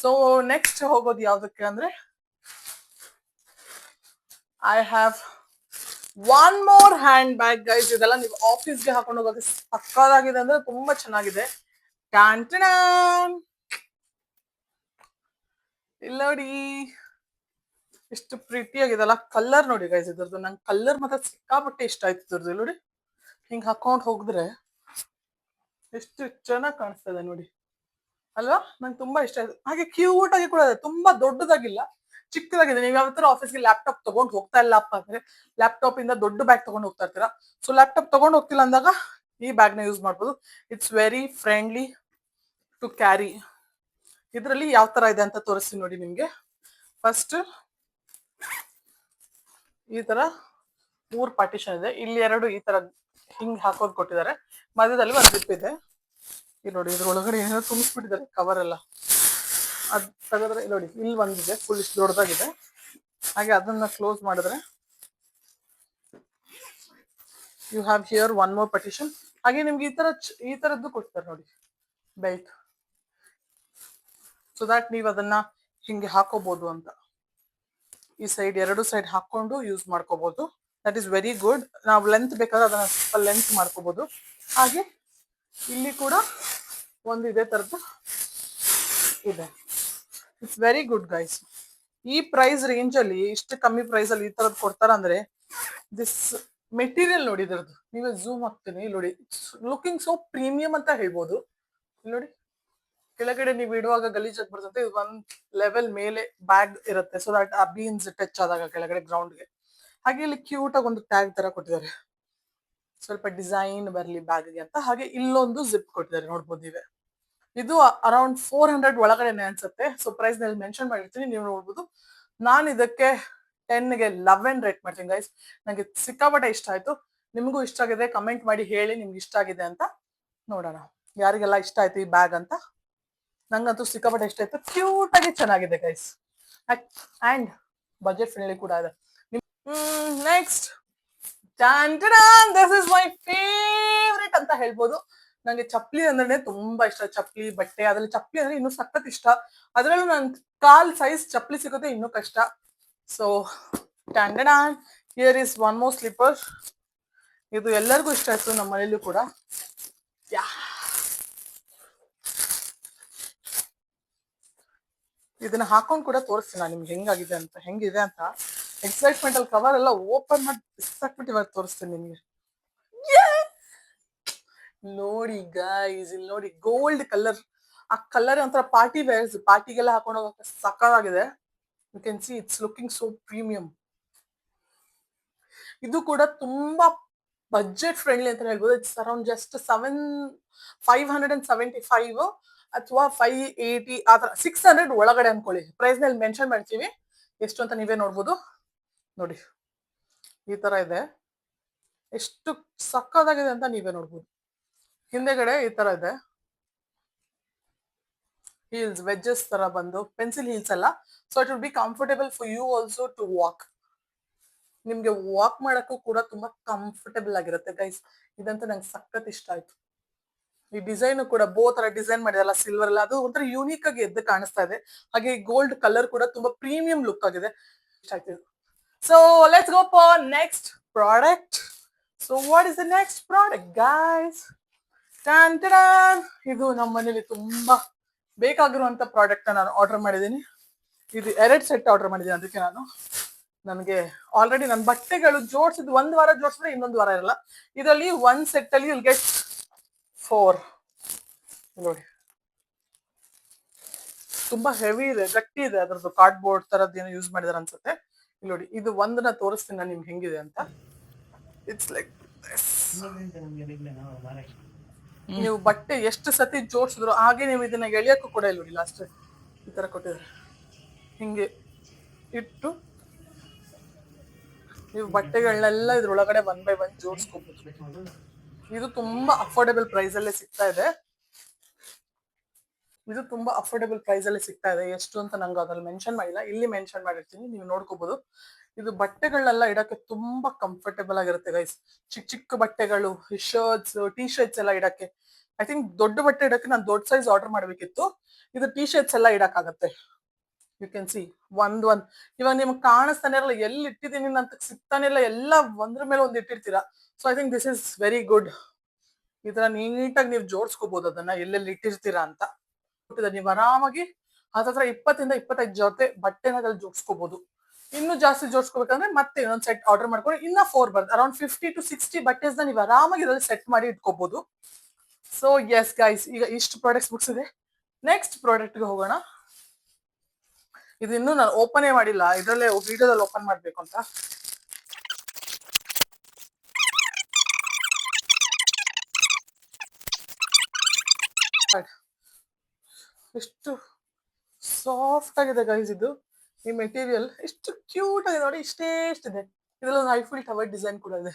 S1: ಸೊ ನೆಕ್ಸ್ಟ್ ಹೋಗೋದು ಯಾವ್ದಕ್ಕೆ ಅಂದ್ರೆ, I have one more hand bag guys. ಇದೆಲ್ಲ ನೀವು ಆಫೀಸ್ಗೆ ಹಾಕೊಂಡು ಹೋಗೋಕೆ ಸಕ್ಕತ್ತಾಗಿದೆ, ಅಂದ್ರೆ ತುಂಬಾ ಚೆನ್ನಾಗಿದೆ. ಇಲ್ಲ ನೋಡಿ ಎಷ್ಟು ಪ್ರೀತಿ ಆಗಿದೆಲ್ಲ, ಕಲರ್ ನೋಡಿ ಗೈಸ್ ಇದ್ರದ್ದು. ನಂಗೆ ಕಲರ್ ಮಾತ್ರ ಸಿಕ್ಕಾಪಟ್ಟೆ ಇಷ್ಟ ಆಯ್ತು ಇದ್ರದ್ದು. ನೋಡಿ ಹಿಂಗ್ ಹಾಕೊಂಡ್ ಹೋಗಿದ್ರೆ ಎಷ್ಟು ಚೆನ್ನಾಗಿ ಕಾಣಿಸ್ತದೆ ನೋಡಿ, ಅಲ್ವಾ? ನಂಗೆ ತುಂಬಾ ಇಷ್ಟ ಆಯ್ತು. ಹಾಗೆ ಕ್ಯೂಟ್ ಆಗಿ ಕೂಡ ಇದೆ, ತುಂಬಾ ದೊಡ್ಡದಾಗಿಲ್ಲ, ಚಿಕ್ಕದಾಗಿದೆ. ನೀವು ಯಾವ ತರ ಆಫೀಸ್ಗೆ ಲ್ಯಾಪ್ಟಾಪ್ ತಗೊಂಡ್ ಹೋಗ್ತಾ ಇಲ್ಲಪ್ಪ ಅಂದ್ರೆ, ಲ್ಯಾಪ್ಟಾಪ್ ಇಂದ ದೊಡ್ಡ ಬ್ಯಾಗ್ ತಗೊಂಡ್ ಹೋಗ್ತಾ ಇರ್ತೀರಾ, ಸೊ ಲ್ಯಾಪ್ಟಾಪ್ ತಗೊಂಡ್ ಹೋಗ್ತಿಲ್ಲ ಅಂದಾಗ ಈ ಬ್ಯಾಗ್ ನ ಯೂಸ್ ಮಾಡ್ಬೋದು. It's very friendly to carry. ಇದರಲ್ಲಿ ಯಾವ ತರ ಇದೆ ಅಂತ ತೋರಿಸ್ತೀನಿ ನೋಡಿ ನಿಮ್ಗೆ. ಫಸ್ಟ್ ಈ ತರ 3 ಪಾರ್ಟಿಷನ್ ಇದೆ, ಇಲ್ಲಿ 2 ಈ ತರ ಹಿಂಗ್ ಹಾಕೋದ್ ಕೊಟ್ಟಿದ್ದಾರೆ, ಮಧ್ಯದಲ್ಲಿ ಒಂದು ಜಿಪ್ ಇದೆ. ಇಲ್ಲಿ ನೋಡಿ, ಇದ್ರೊಳಗಡೆ ಏನಾದ್ರು ತುಂಬಿಸ್ಬಿಟ್ಟಿದ್ದಾರೆ ಕವರ್ ಎಲ್ಲ. ಅದ್ ತೆಗೆದ್ರೆ ನೋಡಿ, ಇಲ್ಲಿ ಒಂದಿದೆ ಫುಲ್ ಇಷ್ಟು ದೊಡ್ಡದಾಗಿದೆ. ಹಾಗೆ ಅದನ್ನ ಕ್ಲೋಸ್ ಮಾಡಿದ್ರೆ you have here one more partition. ಹಾಗೆ ನಿಮ್ಗೆ ಈ ತರದ್ದು ಕೊಡ್ತಾರೆ ನೋಡಿ ಬೆಲ್ಟ್, ಸೊ ದಟ್ ನೀವು ಅದನ್ನ ಹಿಂಗೆ ಹಾಕೋಬಹುದು ಅಂತ. ಈ ಸೈಡ್ 2 ಸೈಡ್ ಹಾಕೊಂಡು ಯೂಸ್ ಮಾಡ್ಕೋಬಹುದು. That is very good. ನಾವು ಲೆಂತ್ ಬೇಕಾದ್ರೆ ಅದನ್ನ ಸ್ವಲ್ಪ ಲೆಂತ್ ಮಾಡ್ಕೋಬಹುದು. ಹಾಗೆ ಇಲ್ಲಿ ಕೂಡ ಒಂದು ಇದೇ ತರದ್ದು ಇದೆ. It's very good guys. ಈ ಪ್ರೈಸ್ ರೇಂಜ್ ಅಲ್ಲಿ, ಇಷ್ಟು ಕಮ್ಮಿ ಪ್ರೈಸ್ ಅಲ್ಲಿ ಈ ತರದ್ ಕೊಡ್ತಾರ ಅಂದ್ರೆ, ದಿಸ್ ಮೆಟೀರಿಯಲ್ ನೋಡಿ ಇದ್ರದ್ದು, ನೀವೇ ಝೂಮ್ ಹಾಕ್ತೀನಿ ನೋಡಿ, ಲುಕಿಂಗ್ ಸೋ ಪ್ರೀಮಿಯಂ ಅಂತ ಹೇಳ್ಬೋದು. ನೋಡಿ ಕೆಳಗಡೆ ನೀವು ಇಡುವಾಗ ಗಲೀಜಾಗಿ ಬರ್ತದೆ, ಇದು ಒಂದ್ ಲೆವೆಲ್ ಮೇಲೆ ಬ್ಯಾಗ್ ಇರುತ್ತೆ, ಸೊ ದಟ್ ಆ ಬೀನ್ಸ್ ಟಚ್ ಆದಾಗ ಕೆಳಗಡೆ ಗ್ರೌಂಡ್ಗೆ. ಹಾಗೆ ಇಲ್ಲಿ ಕ್ಯೂಟ್ ಆಗಿ ಒಂದು ಟ್ಯಾಗ್ ತರ ಕೊಟ್ಟಿದ್ದಾರೆ, ಸ್ವಲ್ಪ ಡಿಸೈನ್ ಬರ್ಲಿ ಬ್ಯಾಗ್ಗೆ ಅಂತ. ಹಾಗೆ ಇಲ್ಲೊಂದು ಜಿಪ್ ಕೊಟ್ಟಿದ್ದಾರೆ, ನೋಡ್ಬೋದು ನೀವೇ. ಇದು ಅರೌಂಡ್ 400 ಒಳಗಡೆನೆ ಅನ್ಸುತ್ತೆ, ಸೊ ಪ್ರೈಸ್ ನಲ್ಲಿ ಮೆನ್ಷನ್ ಮಾಡಿರ್ತೀನಿ, ನೀವು ನೋಡ್ಬೋದು. ನಾನು ಇದಕ್ಕೆ 10ಗೆ 11 ರೇಟ್ ಮಾಡ್ತೀನಿ ಗೈಸ್. ನಂಗೆ ಸಿಕ್ಕಾಪಟ್ಟೆ ಇಷ್ಟ ಆಯ್ತು. ನಿಮಗೂ ಇಷ್ಟ ಆಗಿದೆ ಕಮೆಂಟ್ ಮಾಡಿ ಹೇಳಿ, ನಿಮ್ಗೆ ಇಷ್ಟ ಆಗಿದೆ ಅಂತ. ನೋಡೋಣ ಯಾರಿಗೆಲ್ಲ ಇಷ್ಟ ಆಯ್ತು ಈ ಬ್ಯಾಗ್ ಅಂತ. ನಂಗಂತೂ ಸಿಕ್ಕಾಪಟ್ಟೆ ಇಷ್ಟ ಆಯ್ತು, ಕ್ಯೂಟ್ ಆಗಿ ಚೆನ್ನಾಗಿದೆ ಗೈಸ್, ಅಂಡ್ ಬಜೆಟ್ ಫ್ರೆಂಡ್ಲಿ ಕೂಡ ಇದೆ. Next, this is my favourite ಅಂತ ಹೇಳ್ಬೋದು. ನಂಗೆ ಚಪ್ಪಲಿ ಅಂದ್ರೆ ತುಂಬಾ ಇಷ್ಟ, ಚಪ್ಪಲಿ ಬಟ್ಟೆ, ಅದ್ರಲ್ಲಿ ಚಪ್ಪಲಿ ಅಂದ್ರೆ ಇನ್ನೂ ಸಖತ್ ಇಷ್ಟ. ಅದ್ರಲ್ಲೂ ನನ್ ಕಾಲ್ ಸೈಜ್ ಚಪ್ಪಲಿ ಸಿಗೋದೇ ಇನ್ನೂ ಕಷ್ಟ. So here is one more slipper. ಇದು ಎಲ್ಲರಿಗೂ ಇಷ್ಟ ಆಯ್ತು, ನಮ್ಮ ಮನೇಲೂ ಕೂಡ. ಇದನ್ನ ಹಾಕೊಂಡ್ ಕೂಡ ತೋರಿಸ್ತೀನಿ ನಾನು ನಿಮ್ಗೆ ಹೆಂಗಿದೆ ಅಂತ. ಎಕ್ಸೈಟ್ಮೆಂಟ್ ಅಲ್ಲಿ ಕವರ್ ಎಲ್ಲ ಓಪನ್ ಮಾಡಿ ಬಿಸಾಕ್ಬಿಟ್ಟು ಇವಾಗ ತೋರಿಸ್ತೀನಿ ನಿಮ್ಗೆ. ನೋಡಿ ಗೈಸ್, ಇಲ್ಲಿ ನೋಡಿ ಗೋಲ್ಡ್ ಕಲರ್. ಆ ಕಲರ್ ಒಂಥರ ಪಾರ್ಟಿ ವೇರ್ಸ್, ಪಾರ್ಟಿಗೆಲ್ಲ ಹಾಕೊಂಡು ಹೋಗಕ್ಕೆ ಸಕ್ಕತ್ತಾಗಿದೆ. You can see it's looking so premium. ಇದು ಕೂಡ ತುಂಬಾ ಬಜೆಟ್ ಫ್ರೆಂಡ್ಲಿ ಅಂತ ಹೇಳ್ಬೋದು. ಇಟ್ಸ್ ಅರೌಂಡ್ ಜಸ್ಟ್ 575 ಅಥವಾ 580 ಆತರ, 600 ಒಳಗಡೆ ಅನ್ಕೊಳ್ಳಿ. ಪ್ರೈಸ್ ನಲ್ಲಿ ಮೆನ್ಷನ್ ಮಾಡ್ತೀವಿ ಎಷ್ಟು ಅಂತ, ನೀವೇ ನೋಡ್ಬೋದು. ನೋಡಿ ಈ ತರ ಇದೆ, ಎಷ್ಟು ಸಕ್ಕತ್ತಾಗಿದೆ ಅಂತ ನೀವೇ ನೋಡ್ಬೋದು. ಹಿಂದೆಗಡೆ ಈ ತರ ಇದೆ, ಹೀಲ್ಸ್ ವೆಜ್ಜಸ್ ತರ ಬಂದು, ಪೆನ್ಸಿಲ್ ಹೀಲ್ಸ್ ಅಲ್ಲ. So it will be comfortable for you also to walk. ನಿಮ್ಗೆ ವಾಕ್ ಮಾಡಕ್ಕೂ ಕೂಡ ತುಂಬಾ ಕಂಫರ್ಟೇಬಲ್ ಆಗಿರುತ್ತೆ ಗೈಸ್. ಇದಂತೂ ನಂಗೆ ಸಖತ್ ಇಷ್ಟ ಆಯ್ತು. ಈ ಡಿಸೈನ್ ಕೂಡ ತರ ಡಿಸೈನ್ ಮಾಡಿದಲ್ಲ ಸಿಲ್ವರ್ ಎಲ್ಲ, ಅದು ಒಂಥರ ಯೂನಿಕ್ ಆಗಿ ಎದ್ದು ಕಾಣಿಸ್ತಾ ಇದೆ. ಹಾಗೆ ಗೋಲ್ಡ್ ಕಲರ್ ಕೂಡ ತುಂಬಾ ಪ್ರೀಮಿಯಂ ಲುಕ್ ಆಗಿದೆ, ಇಷ್ಟ ಆಯ್ತು. So let's go for next product. So what is the next product guys? Tan tan! ಇದು ನಮ್ಮ ಮನೇಲಿ ತುಂಬಾ ಬೇಕಾಗಿರುವಂತ ಪ್ರಾಡಕ್ಟ್ ನಾನು ಆರ್ಡರ್ ಮಾಡಿದ್ದೀನಿ. ಇದು 2 ಸೆಟ್ ಆರ್ಡರ್ ಮಾಡಿದ್ದೀನಿ. ಅದಕ್ಕೆ ನನಗೆ ಆಲ್ರೆಡಿ ನನ್ನ ಬಟ್ಟೆಗಳು ಜೋಡಿಸಿದ್ದು 1 ವಾರ ಜೋಡಿಸಿದ್ರೆ ಇನ್ನೊಂದು ವಾರ ಇರಲ್ಲ. ಇದರಲ್ಲಿ 1 ಸೆಟ್ ಅಲ್ಲಿ ವಿಲ್ ಗೆಟ್ 4. ನೋಡಿ, ತುಂಬಾ ಹೆವಿ ಇದೆ, ಗಟ್ಟಿ ಇದೆ. ಅದ್ರದ್ದು ಕಾರ್ಡ್ಬೋರ್ಡ್ ತರದ್ದು ಏನೋ ಯೂಸ್ ಮಾಡಿದಾರೆ ಅನ್ಸುತ್ತೆ. ಇಲ್ಲಿ ನೋಡಿ, ಇದು ಒಂದನ್ನ ತೋರಿಸ್ತೀನಿ ನಾನು ನಿಮ್ಗೆ ಹೆಂಗಿದೆ ಅಂತ. ಇಟ್ಸ್ ಲೈಕ್ ನೀವು ಬಟ್ಟೆ ಎಷ್ಟು ಸತಿ ಜೋಡಿಸಿದ್ರು ಹಾಗೆ ನೀವು ಇದನ್ನ ಎಳಿಯಕ್ಕೂ ಕೂಡ ಇಲ್ಲ. ನೋಡಿ, ಲಾಸ್ಟ್ ಈ ತರ ಕೊಟ್ಟಿದ್ದಾರೆ. ಹಿಂಗೆ ಇಟ್ಟು ನೀವು ಬಟ್ಟೆಗಳನ್ನೆಲ್ಲ ಇದ್ರೊಳಗಡೆ 1 by 1 ಜೋಡಿಸ್ಕೋಬಹುದು. ಇದು ತುಂಬಾ ಅಫೋರ್ಡೆಬಲ್ ಪ್ರೈಸ್ ಅಲ್ಲೇ ಸಿಗ್ತಾ ಇದೆ. ಎಷ್ಟು ಅಂತ ನಂಗೆ ಅದ್ರಲ್ಲಿ ಮೆನ್ಷನ್ ಮಾಡಿಲ್ಲ, ಇಲ್ಲಿ ಮೆನ್ಷನ್ ಮಾಡಿರ್ತೀನಿ, ನೀವು ನೋಡ್ಕೋಬಹುದು. ಇದು ಬಟ್ಟೆಗಳನ್ನೆಲ್ಲ ಇಡಕ್ಕೆ ತುಂಬಾ ಕಂಫರ್ಟೇಬಲ್ ಆಗಿರುತ್ತೆ ಗೈಸ್. ಚಿಕ್ಕ ಚಿಕ್ಕ ಬಟ್ಟೆಗಳು, ಶರ್ಟ್ಸ್, ಟಿ ಶರ್ಟ್ಸ್ ಎಲ್ಲ ಇಡಕ್ಕೆ. ಐ ಥಿಂಕ್ ದೊಡ್ಡ ಬಟ್ಟೆ ಇಡಕ್ಕೆ ನಾನು ದೊಡ್ಡ ಸೈಜ್ ಆರ್ಡರ್ ಮಾಡ್ಬೇಕಿತ್ತು. ಇದು ಟಿ ಶರ್ಟ್ಸ್ ಎಲ್ಲ ಇಡಕ್ಕಾಗತ್ತೆ. ಯು ಕ್ಯಾನ್ ಸಿ ಒಂದ್ ಇವಾಗ ನಿಮ್ಗೆ ಕಾಣಿಸ್ತಾನೆ ಇರಲ್ಲ, ಎಲ್ಲಿ ಇಟ್ಟಿದ್ದೀನಿ ಅಂತ ಸಿಗ್ತಾನೆ ಇಲ್ಲ, ಎಲ್ಲ ಒಂದ್ರ ಮೇಲೆ ಒಂದು ಇಟ್ಟಿರ್ತೀರಾ. So I think this is very good. ಈ ತರ ನೀಟಾಗಿ ನೀವು ಜೋಡಿಸ್ಕೋಬಹುದು ಅದನ್ನ ಎಲ್ಲೆಲ್ಲಿ ಇಟ್ಟಿರ್ತೀರಾ ಅಂತ. ನೀವು ಆರಾಮಾಗಿ ಹತ್ತತ್ರ 20-25 ಜೊತೆ ಬಟ್ಟೆನ ಅದ್ರಲ್ಲಿ ಜೋಡಿಸ್ಕೋಬಹುದು. ಇನ್ನೂ ಜಾಸ್ತಿ ಜೋಡಿಸ್ಕೋಬೇಕಂದ್ರೆ ಮತ್ತೆ ಇನ್ನೊಂದು ಸೆಟ್ ಆರ್ಡರ್ ಮಾಡ್ಕೊಂಡು ಇನ್ನ 4 ಬರುತ್ತೆ. ಅರೌಂಡ್ 50-60 ಬಟ್ಟೆಸ್ನ ನೀವು ಆರಾಮಾಗಿ ಇದರಲ್ಲಿ ಸೆಟ್ ಮಾಡಿ ಇಟ್ಕೋಬಹುದು. ಸೊ ಎಸ್ ಗೈಸ್, ಈಗ ಇಷ್ಟು ಪ್ರಾಡಕ್ಟ್ಸ್ ಮುಗಿಸಿದೆ. ನೆಕ್ಸ್ಟ್ ಪ್ರಾಡಕ್ಟ್ಗೆ ಹೋಗೋಣ. ಇದು ಇನ್ನೂ ನಾನು ಓಪನ್ ಮಾಡಿಲ್ಲ, ಇದರಲ್ಲೇ ವಿಡಿಯೋದಲ್ಲಿ ಓಪನ್ ಮಾಡ್ಬೇಕು ಅಂತ. ಎಷ್ಟು ಸಾಫ್ಟ್ ಆಗಿದೆ ಗೈಸ್ ಇದು. ಈ ಮೆಟೀರಿಯಲ್ ಎಷ್ಟು ಕ್ಯೂಟ್ ಆಗಿದೆ ನೋಡಿ, ಇಷ್ಟೇ ಇದ್ರಲ್ಲಿ ಒಂದು ಐಫಿಲ್ ಟವರ್ ಡಿಸೈನ್ ಕೂಡ ಇದೆ.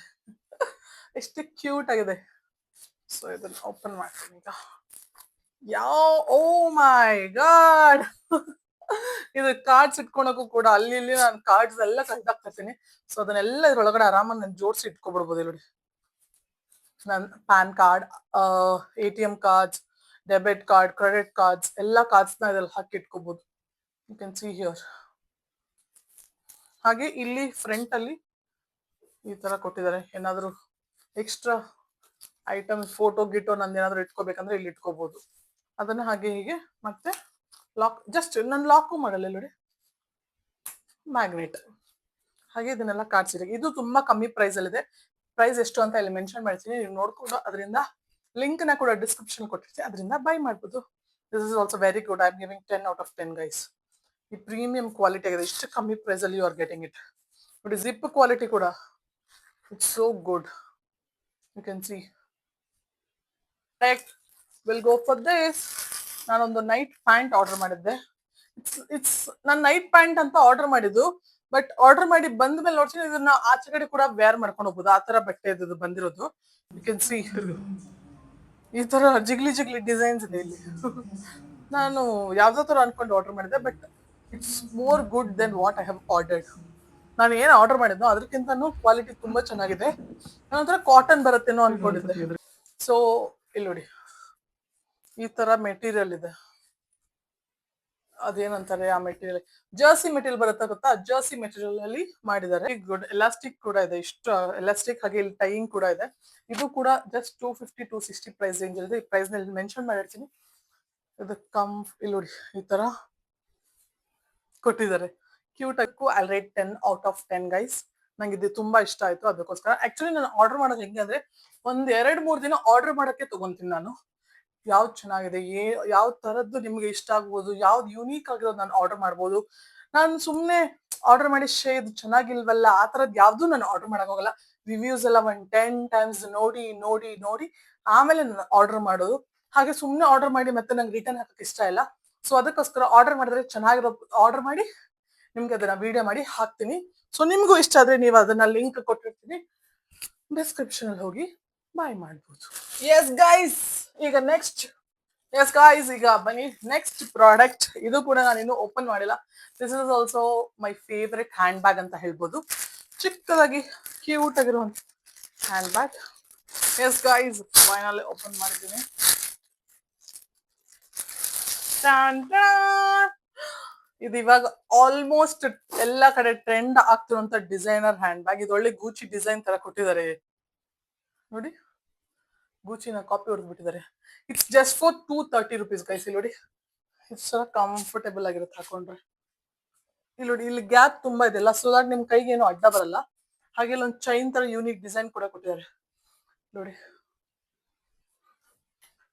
S1: ಎಷ್ಟು ಕ್ಯೂಟ್ ಆಗಿದೆ. ಸೊ ಇದನ್ನ ಓಪನ್ ಮಾಡ್ತೀನಿ ಈಗ. ಓ ಮೈ ಗಾಡ್! ಇದು ಕಾರ್ಡ್ಸ್ ಇಟ್ಕೊಳಕ್ಕೂ ಕೂಡ ಅಲ್ಲಿ ಇಲ್ಲಿ ನಾನು ಕಾರ್ಡ್ಸ್ ಎಲ್ಲ ಕಳ್ದಾಕ್ತಿರ್ತೀನಿ. ಸೊ ಅದನ್ನೆಲ್ಲ ಇದ್ರೊಳಗಡೆ ಆರಾಮಾಗಿ ನಾನು ಜೋಡಿಸಿ ಇಟ್ಕೊಬಿಡ್ಬೋದು. ನೋಡಿ, ನನ್ನ PAN card, ATM cards, debit card, credit cards, ಎಲ್ಲ ಕಾರ್ಡ್ಸ್ನ ಇದ್ರಲ್ಲಿ ಹಾಕಿ ಇಟ್ಕೋಬಹುದು. You can see here. ಹಾಗೆ ಇಲ್ಲಿ ಫ್ರಂಟ್ ಅಲ್ಲಿ ಈ ತರ ಕೊಟ್ಟಿದ್ದಾರೆ. ಏನಾದ್ರು ಎಕ್ಸ್ಟ್ರಾ ಐಟಮ್ಸ್, ಫೋಟೋ ಗಿಟೋ ನಂದೇನಾದ್ರು ಇಟ್ಕೋಬೇಕಂದ್ರೆ ಇಲ್ಲಿ ಇಟ್ಕೋಬಹುದು. ಅದನ್ನ ಹಾಗೆ ಹೀಗೆ ಮತ್ತೆ ಲಾಕ್, ಜಸ್ಟ್ ನಾನು ಲಾಕು ಮಾಡಲ್ಲ ನೋಡಿ, ಮ್ಯಾಗ್ನೆಟ್. ಹಾಗೆ ಇದನ್ನೆಲ್ಲ ಕಾಡ್ಸಿರಿ. ಇದು ತುಂಬಾ ಕಮ್ಮಿ ಪ್ರೈಸ್ ಅಲ್ಲಿ ಇದೆ. ಪ್ರೈಸ್ ಎಷ್ಟು ಅಂತ ಇಲ್ಲಿ ಮೆನ್ಷನ್ ಮಾಡ್ತೀನಿ, ನೀವು ನೋಡ್ಕೊಂಡು ಅದರಿಂದ ಲಿಂಕ್ ನ ಕೂಡ ಡಿಸ್ಕ್ರಿಪ್ಷನ್ ಕೊಟ್ಟಿರ್ತೀನಿ, ಅದರಿಂದ ಬೈ ಮಾಡ್ಬೋದು. This is also very good. I am giving 10 out of 10 guys. ಈ ಪ್ರೀಮಿಯಂ ಕ್ವಾಲಿಟಿ ಆಗಿದೆ, ಇಷ್ಟು ಕಮ್ಮಿ ಪ್ರೈಸ್ ಅಲ್ಲಿ ಯು ಆರ್ ಗೆಟಿಂಗ್ ಇಟ್. ನೋಡಿ, ಜಿಪ್ ಕ್ವಾಲಿಟಿ ಕೂಡ it's so good. You can see. Next will go for this. ನಾನೊಂದು night pant order ಮಾಡಿದ್ದೆ. ನಾನು ನೈಟ್ ಪ್ಯಾಂಟ್ ಅಂತ ಆರ್ಡರ್ ಮಾಡಿದ್ದು, ಬಟ್ ಆರ್ಡರ್ ಮಾಡಿ ಬಂದ ಮೇಲೆ ನೋಡ್ತೀನಿ ಇದನ್ನ ಆಚೆ ಕಡೆ ಕೂಡ ವೇರ್ ಮಾಡ್ಕೊಂಡು ಹೋಗ್ಬೋದು. ಆ ತರ ಬಟ್ಟೆ ಇದು ಬಂದಿರೋದು. ಯು ಕ್ಯಾನ್ ಸಿ ಈ ತರ ಜಿಗ್ಲಿ ಡಿಸೈನ್ಸ್ ಇದೆ ಇಲ್ಲಿ. ನಾನು ಯಾವ್ದೋ ತರ ಅನ್ಕೊಂಡು ಆರ್ಡರ್ ಮಾಡಿದ್ದೆ, but it's more good than what I have ordered. ನಾನು ಏನು ಆರ್ಡರ್ ಮಾಡಿದ್ನೋ ಅದಕ್ಕಿಂತನೂ ಕ್ವಾಲಿಟಿ ತುಂಬಾ ಚೆನ್ನಾಗಿದೆ. ನಾನೊಂಥರ ಕಾಟನ್ ಬರುತ್ತೇನೋ ಅನ್ಕೊಂಡಿದ್ದೆ. ಸೊ ಇಲ್ಲಿ ನೋಡಿ, ಈ ತರ ಮೆಟೀರಿಯಲ್ ಇದೆ. ಅದೇನಂತಾರೆ ಆ ಮೆಟೀರಿಯಲ್, ಜರ್ಸಿ ಮೆಟೀರಿಯಲ್ ಬರುತ್ತೆ ಗೊತ್ತಾ, ಜರ್ಸಿ ಮೆಟೀರಿಯಲ್ ಅಲ್ಲಿ ಮಾಡಿದ್ದಾರೆ. ಗುಡ್ ಎಲಾಸ್ಟಿಕ್ ಕೂಡ ಇದೆ, ಇಷ್ಟು ಎಲಾಸ್ಟಿಕ್. ಹಾಗೆ ಇಲ್ಲಿ ಟೈಯಿಂಗ್ ಕೂಡ ಇದೆ. ಇದು ಕೂಡ ಜಸ್ಟ್ 250-260 ಪ್ರೈಸ್ ರೇಂಜ್ ಇದೆ. ಈ ಪ್ರೈಸ್ ನಲ್ಲಿ ಮೆನ್ಷನ್ ಮಾಡಿರ್ತೀನಿ. ಇದು ಇಲ್ಲಿ ನೋಡಿ, ಈ ತರ ಕೊಟ್ಟಿದ್ದಾರೆ. ಕ್ಯೂಟ್ ಆಗಿ. I rate 10 out of 10 guys. ನಂಗೆ ಇದು ತುಂಬಾ ಇಷ್ಟ ಆಯ್ತು. ಅದಕ್ಕೋಸ್ಕರ ಆಕ್ಚುಲಿ ನಾನು ಆರ್ಡರ್ ಮಾಡೋದು ಹೆಂಗೆ ಅಂದ್ರೆ, 1-2-3 ದಿನ ಆರ್ಡರ್ ಮಾಡಕ್ಕೆ ತಗೊಂತೀನಿ ನಾನು. ಯಾವ್ದು ಚೆನ್ನಾಗಿದೆ, ಯಾವ ತರದ್ದು ನಿಮ್ಗೆ ಇಷ್ಟ ಆಗ್ಬೋದು, ಯಾವ್ದು ಯೂನಿಕ್ ಆಗಿರೋದು ನಾನು ಆರ್ಡರ್ ಮಾಡ್ಬೋದು. ನಾನು ಸುಮ್ನೆ ಆರ್ಡರ್ ಮಾಡಿ ಇದು ಚೆನ್ನಾಗಿಲ್ವಲ್ಲ ಆ ತರದ್ ಯಾವ್ದು ನಾನು ಆರ್ಡರ್ ಮಾಡಕ್ ಹೋಗಲ್ಲ. ರಿವ್ಯೂಸ್ ಎಲ್ಲ 10 times ನೋಡಿ ನೋಡಿ ನೋಡಿ ಆಮೇಲೆ ನಾನು ಆರ್ಡರ್ ಮಾಡೋದು. ಹಾಗೆ ಸುಮ್ನೆ ಆರ್ಡರ್ ಮಾಡಿ ಮತ್ತೆ ನಂಗೆ ರಿಟರ್ನ್ ಹಾಕಕ್ ಇಷ್ಟ ಇಲ್ಲ. ಸೊ ಅದಕ್ಕೋಸ್ಕರ ಆರ್ಡರ್ ಮಾಡಿದ್ರೆ ಚೆನ್ನಾಗಿರೋ ಆರ್ಡರ್ ಮಾಡಿ ನಿಮ್ಗೆ ಅದನ್ನ ವಿಡಿಯೋ ಮಾಡಿ ಹಾಕ್ತೀನಿ. ಸೊ ನಿಮ್ಗೂ ಇಷ್ಟ ಆದ್ರೆ ನೀವು ಅದನ್ನ ಲಿಂಕ್ ಕೊಟ್ಟಿರ್ತೀನಿ, ಡಿಸ್ಕ್ರಿಪ್ಷನ್ ಅಲ್ಲಿ ಹೋಗಿ ಬೈ ಮಾಡ್ಬೋದು. ಎಸ್ ಗೈಸ್, ಈಗ ಬನ್ನಿ ನೆಕ್ಸ್ಟ್ ಪ್ರಾಡಕ್ಟ್. ಇದು ಕೂಡ ನಾನು ಇನ್ನೂ ಓಪನ್ ಮಾಡಿಲ್ಲ. This is also my favourite hand bag ಅಂತ ಹೇಳ್ಬೋದು. ಚಿಕ್ಕದಾಗಿ ಕ್ಯೂಟ್ ಆಗಿರುವಂತ hand bag. Yes guys, finally open ಮಾಡಿದ್ದೀನಿ. ಇದು ಇವಾಗ ಆಲ್ಮೋಸ್ಟ್ ಎಲ್ಲಾ ಕಡೆ ಟ್ರೆಂಡ್ ಆಗ್ತಿರುವಂತ ಡಿಸೈನರ್ ಹ್ಯಾಂಡ್ ಬ್ಯಾಗ್. ಇದು ಒಳ್ಳೆ ಗೂಚಿ ಡಿಸೈನ್ ತರ ಕೊಟ್ಟಿದ್ದಾರೆ ನೋಡಿ. ಗೂಚಿನ ಕಾಪಿ ಹೊಡೆದ್ಬಿಟ್ಟಿದ್ದಾರೆ. It's just for 230 rupees guys. ಇಲ್ಲಿ ನೋಡಿ ಎಷ್ಟು ಕಂಫರ್ಟೇಬಲ್ ಆಗಿರುತ್ತೆ ಹಾಕೊಂಡ್ರೆ. ಇಲ್ಲಿ ನೋಡಿ, ಇಲ್ಲಿ ಗ್ಯಾಪ್ ತುಂಬಾ ಇದೆಲ್ಲ, ಸೊ ದಟ್ ನಿಮ್ ಕೈಗೆ ಏನು ಅಡ್ಡ ಬರಲ್ಲ. ಹಾಗೆ ಒಂದು ಚೈನ್ ತರ ಯೂನಿಕ್ ಡಿಸೈನ್ ಕೂಡ ಕೊಟ್ಟಿದ್ದಾರೆ ನೋಡಿ.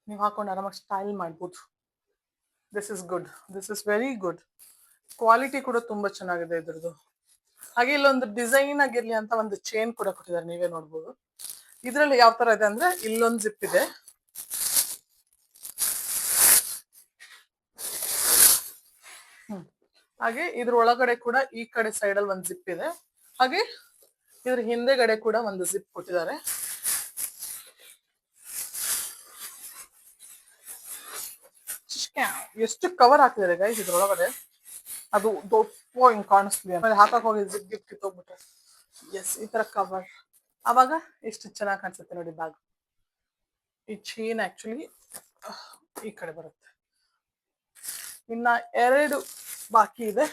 S1: ನೀವು ಹಾಕೊಂಡು ಆರಾಮಾಗಿ ಸ್ಟೈಲ್ ಮಾಡ್ಬೋದು. This is good, this is very good. Quality ಕೂಡ ತುಂಬಾ ಚೆನ್ನಾಗಿದೆ ಇದ್ರದ್ದು. ಹಾಗೆ ಇಲ್ಲೊಂದು ಡಿಸೈನ್ ಆಗಿರ್ಲಿ ಅಂತ ಒಂದು ಚೈನ್ ಕೂಡ ಕೊಟ್ಟಿದ್ದಾರೆ, ನೀವೇ ನೋಡ್ಬೋದು. ಇದ್ರಲ್ಲಿ ಯಾವ ತರ ಇದೆ ಅಂದ್ರೆ, ಇಲ್ಲೊಂದು ಜಿಪ್ ಇದೆ, ಹಾಗೆ ಇದ್ರ ಒಳಗಡೆ ಕೂಡ ಈ ಕಡೆ ಸೈಡ್ ಅಲ್ಲಿ ಒಂದು ಜಿಪ್ ಇದೆ, ಹಾಗೆ ಇದ್ರ ಹಿಂದೆಗಡೆ ಕೂಡ ಒಂದು ಜಿಪ್ ಕೊಟ್ಟಿದ್ದಾರೆ. ಎಷ್ಟು ಕವರ್ ಹಾಕಿದ್ದಾರೆ ಗೈಸ್ ಇದ್ರೊಳಗಡೆ, ಅದು ದೊಡ್ಡ ಹಿಂಗ್ ಕಾಣಿಸ್ಲಿ ಆಮೇಲೆ ಹಾಕಕ್ ಹೋಗಿ ಜಿಪ್ ಗಿಪ್ ಕಿತ್ತೋಗ್ಬಿಟ್ರೆ. ಎಸ್, ಈ ತರ ಕವರ್ ಅವಾಗ ಎಷ್ಟು ಚೆನ್ನಾಗಿ ಕಾಣಿಸುತ್ತೆ ನೋಡಿ ಬ್ಯಾಗ್. ಈ ಚೈನ್ ಆಕ್ಚುಲಿ ಈ ಕಡೆ ಬರುತ್ತೆ. ಇನ್ನ 2 ಬಾಕಿ ಇದೆ.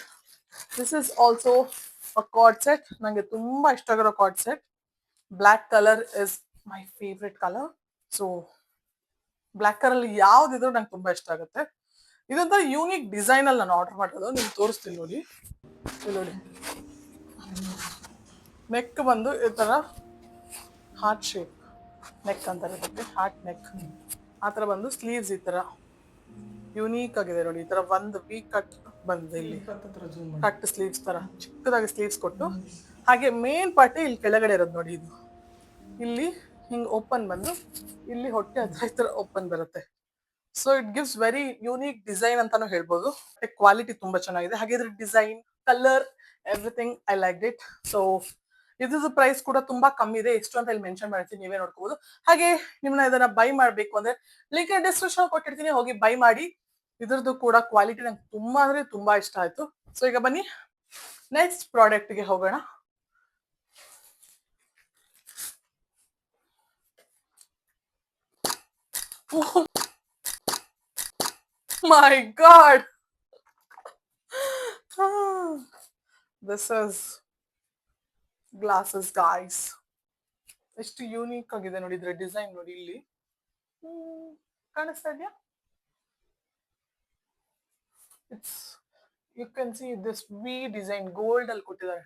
S1: This is also a card set. ನಂಗೆ ತುಂಬಾ ಇಷ್ಟ ಆಗಿರೋ card set. Black colour is my favourite colour. So black colour ಅಲ್ಲಿ ಯಾವ್ದಿದ್ರು ನಂಗೆ ತುಂಬಾ ಇಷ್ಟ ಆಗುತ್ತೆ. ಇದೊಂಥರ ಯೂನಿಕ್ ಡಿಸೈನ್ ಅಲ್ಲಿ ನಾನು ಆರ್ಡರ್ ಮಾಡೋದು, ನಿಮ್ಗೆ ತೋರಿಸ್ತೀನಿ ನೋಡಿ. ಇಲ್ಲಿ ನೋಡಿ, ನೆಕ್ ಬಂದು ಈ ತರ ಹಾರ್ಟ್ ಶೇಪ್ ನೆಕ್ ಅಂತಾರೆ ಇದಕ್ಕೆ, ಹಾರ್ಟ್ ನೆಕ್. ಆ ತರ ಬಂದು ಸ್ಲೀವ್ಸ್ ಈ ತರ ಯೂನಿಕ್ ಆಗಿದೆ ನೋಡಿ. ಈ ತರ ಒಂದು ವಿ ಕಟ್ ಬಂದಿದೆ, ಇಲ್ಲಿ ಕಟ್ ಸ್ಲೀವ್ಸ್ ತರ ಚಿಕ್ಕದಾಗಿ ಸ್ಲೀವ್ಸ್ ಕೊಟ್ಟು, ಹಾಗೆ ಮೇನ್ ಪಾರ್ಟಿ ಇಲ್ಲಿ ಕೆಳಗಡೆ ಇರೋದು ನೋಡಿ. ಇದು ಇಲ್ಲಿ ಹಿಂಗ್ ಓಪನ್ ಬಂದು ಇಲ್ಲಿ ಹೊಟ್ಟೆ ಹತ್ರ ಈ ತರ ಓಪನ್ ಬರುತ್ತೆ. So it gives very unique design ಅಂತಾನು ಹೇಳ್ಬೋದು. ಕ್ವಾಲಿಟಿ ತುಂಬಾ ಚೆನ್ನಾಗಿದೆ. ಹಾಗೆ ಇದ್ರ design, colour, everything I like it. So ಇದ್ರದ್ದು ಪ್ರೈಸ್ ಕೂಡ ತುಂಬಾ ಕಮ್ಮಿ ಇದೆ. ಎಷ್ಟು ಅಂತ ಇಲ್ಲಿ ಮೆನ್ಷನ್ ಮಾಡ್ತೀನಿ, ನೀವೇ ನೋಡ್ಕೋಬಹುದು. ಹಾಗೆ ನಿಮ್ನ ಇದನ್ನ ಬೈ ಮಾಡ್ಬೇಕು ಅಂದ್ರೆ ಲಿಂಕ್ ಡಿಸ್ಕ್ರಿಪ್ಷನ್ ಕೊಟ್ಟಿರ್ತೀನಿ, ಹೋಗಿ ಬೈ ಮಾಡಿ. ಇದ್ರದ್ದು ಕೂಡ ಕ್ವಾಲಿಟಿ ನಂಗೆ ತುಂಬಾ ಅಂದ್ರೆ ತುಂಬಾ ಇಷ್ಟ ಆಯ್ತು. ಸೊ ಈಗ ಬನ್ನಿ ನೆಕ್ಸ್ಟ್ ಪ್ರಾಡಕ್ಟ್ ಗೆ ಹೋಗೋಣ. My God, this is glasses guys. ಎಷ್ಟು ಯೂನಿಕ್ ಆಗಿದೆ ನೋಡಿ ಇದ್ರ ಡಿಸೈನ್ ನೋಡಿ. ಇಲ್ಲಿ ಕಾಣಿಸ್ತಾ ಇದೆಯಾ? It's you can see this V design gold ಅಲ್ಲಿ ಕೊಟ್ಟಿದ್ದಾರೆ.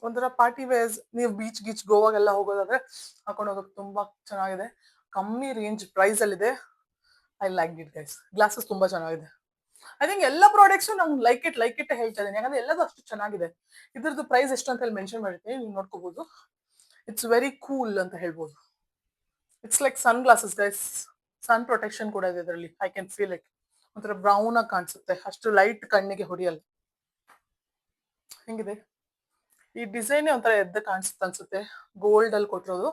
S1: ಒಂಥರ ಪಾರ್ಟಿ ವೇರ್ಸ್, ನೀವು ಬೀಚ್ ಗೀಚ್ ಗೋವಾಗೆಲ್ಲ ಹೋಗೋದಾದ್ರೆ ಹಾಕೊಂಡು ಹೋಗೋಕೆ ತುಂಬಾ ಚೆನ್ನಾಗಿದೆ. ಕಮ್ಮಿ ರೇಂಜ್ ಪ್ರೈಸ್ ಅಲ್ಲಿ ಇದೆ. I like it guys. Glasses ತುಂಬಾ ಚೆನ್ನಾಗಿದೆ. ಐ ಥಿಂಕ್ ಎಲ್ಲ ಪ್ರಾಡಕ್ಟ್ಸ್ ನಂಗೆ ಲೈಕ್ ಇಟ್ ಹೇಳ್ತಾ ಇದ್ದೀನಿ, ಯಾಕಂದ್ರೆ ಎಲ್ಲದೂ ಅಷ್ಟು ಚೆನ್ನಾಗಿದೆ. ಇದ್ರದ್ದು ಪ್ರೈಸ್ ಎಷ್ಟು ಅಂತ ಹೇಳಿ ಮೆನ್ಷನ್ ಮಾಡಿರ್ತೀನಿ, ನೀವು ನೋಡ್ಕೋಬಹುದು. ಇಟ್ಸ್ ವೆರಿ ಕೂಲ್ ಅಂತ ಹೇಳ್ಬೋದು. It's like sun glasses guys. Sun protection ಕೂಡ ಇದೆ ಇದರಲ್ಲಿ. I can feel it. ಒಂಥರ ಬ್ರೌನ್ ಆಗಿ ಕಾಣಿಸುತ್ತೆ, ಅಷ್ಟು ಲೈಟ್ ಕಣ್ಣಿಗೆ ಹೊಡಿಯಲ್ಲ. ಹೆಂಗಿದೆ ಈ ಡಿಸೈನ್? ಒಂಥರ ಎದ್ದು ಕಾಣಿಸುತ್ತೆ ಅನ್ಸುತ್ತೆ, ಗೋಲ್ಡ್ ಅಲ್ಲಿ ಕೊಟ್ಟಿರೋದು.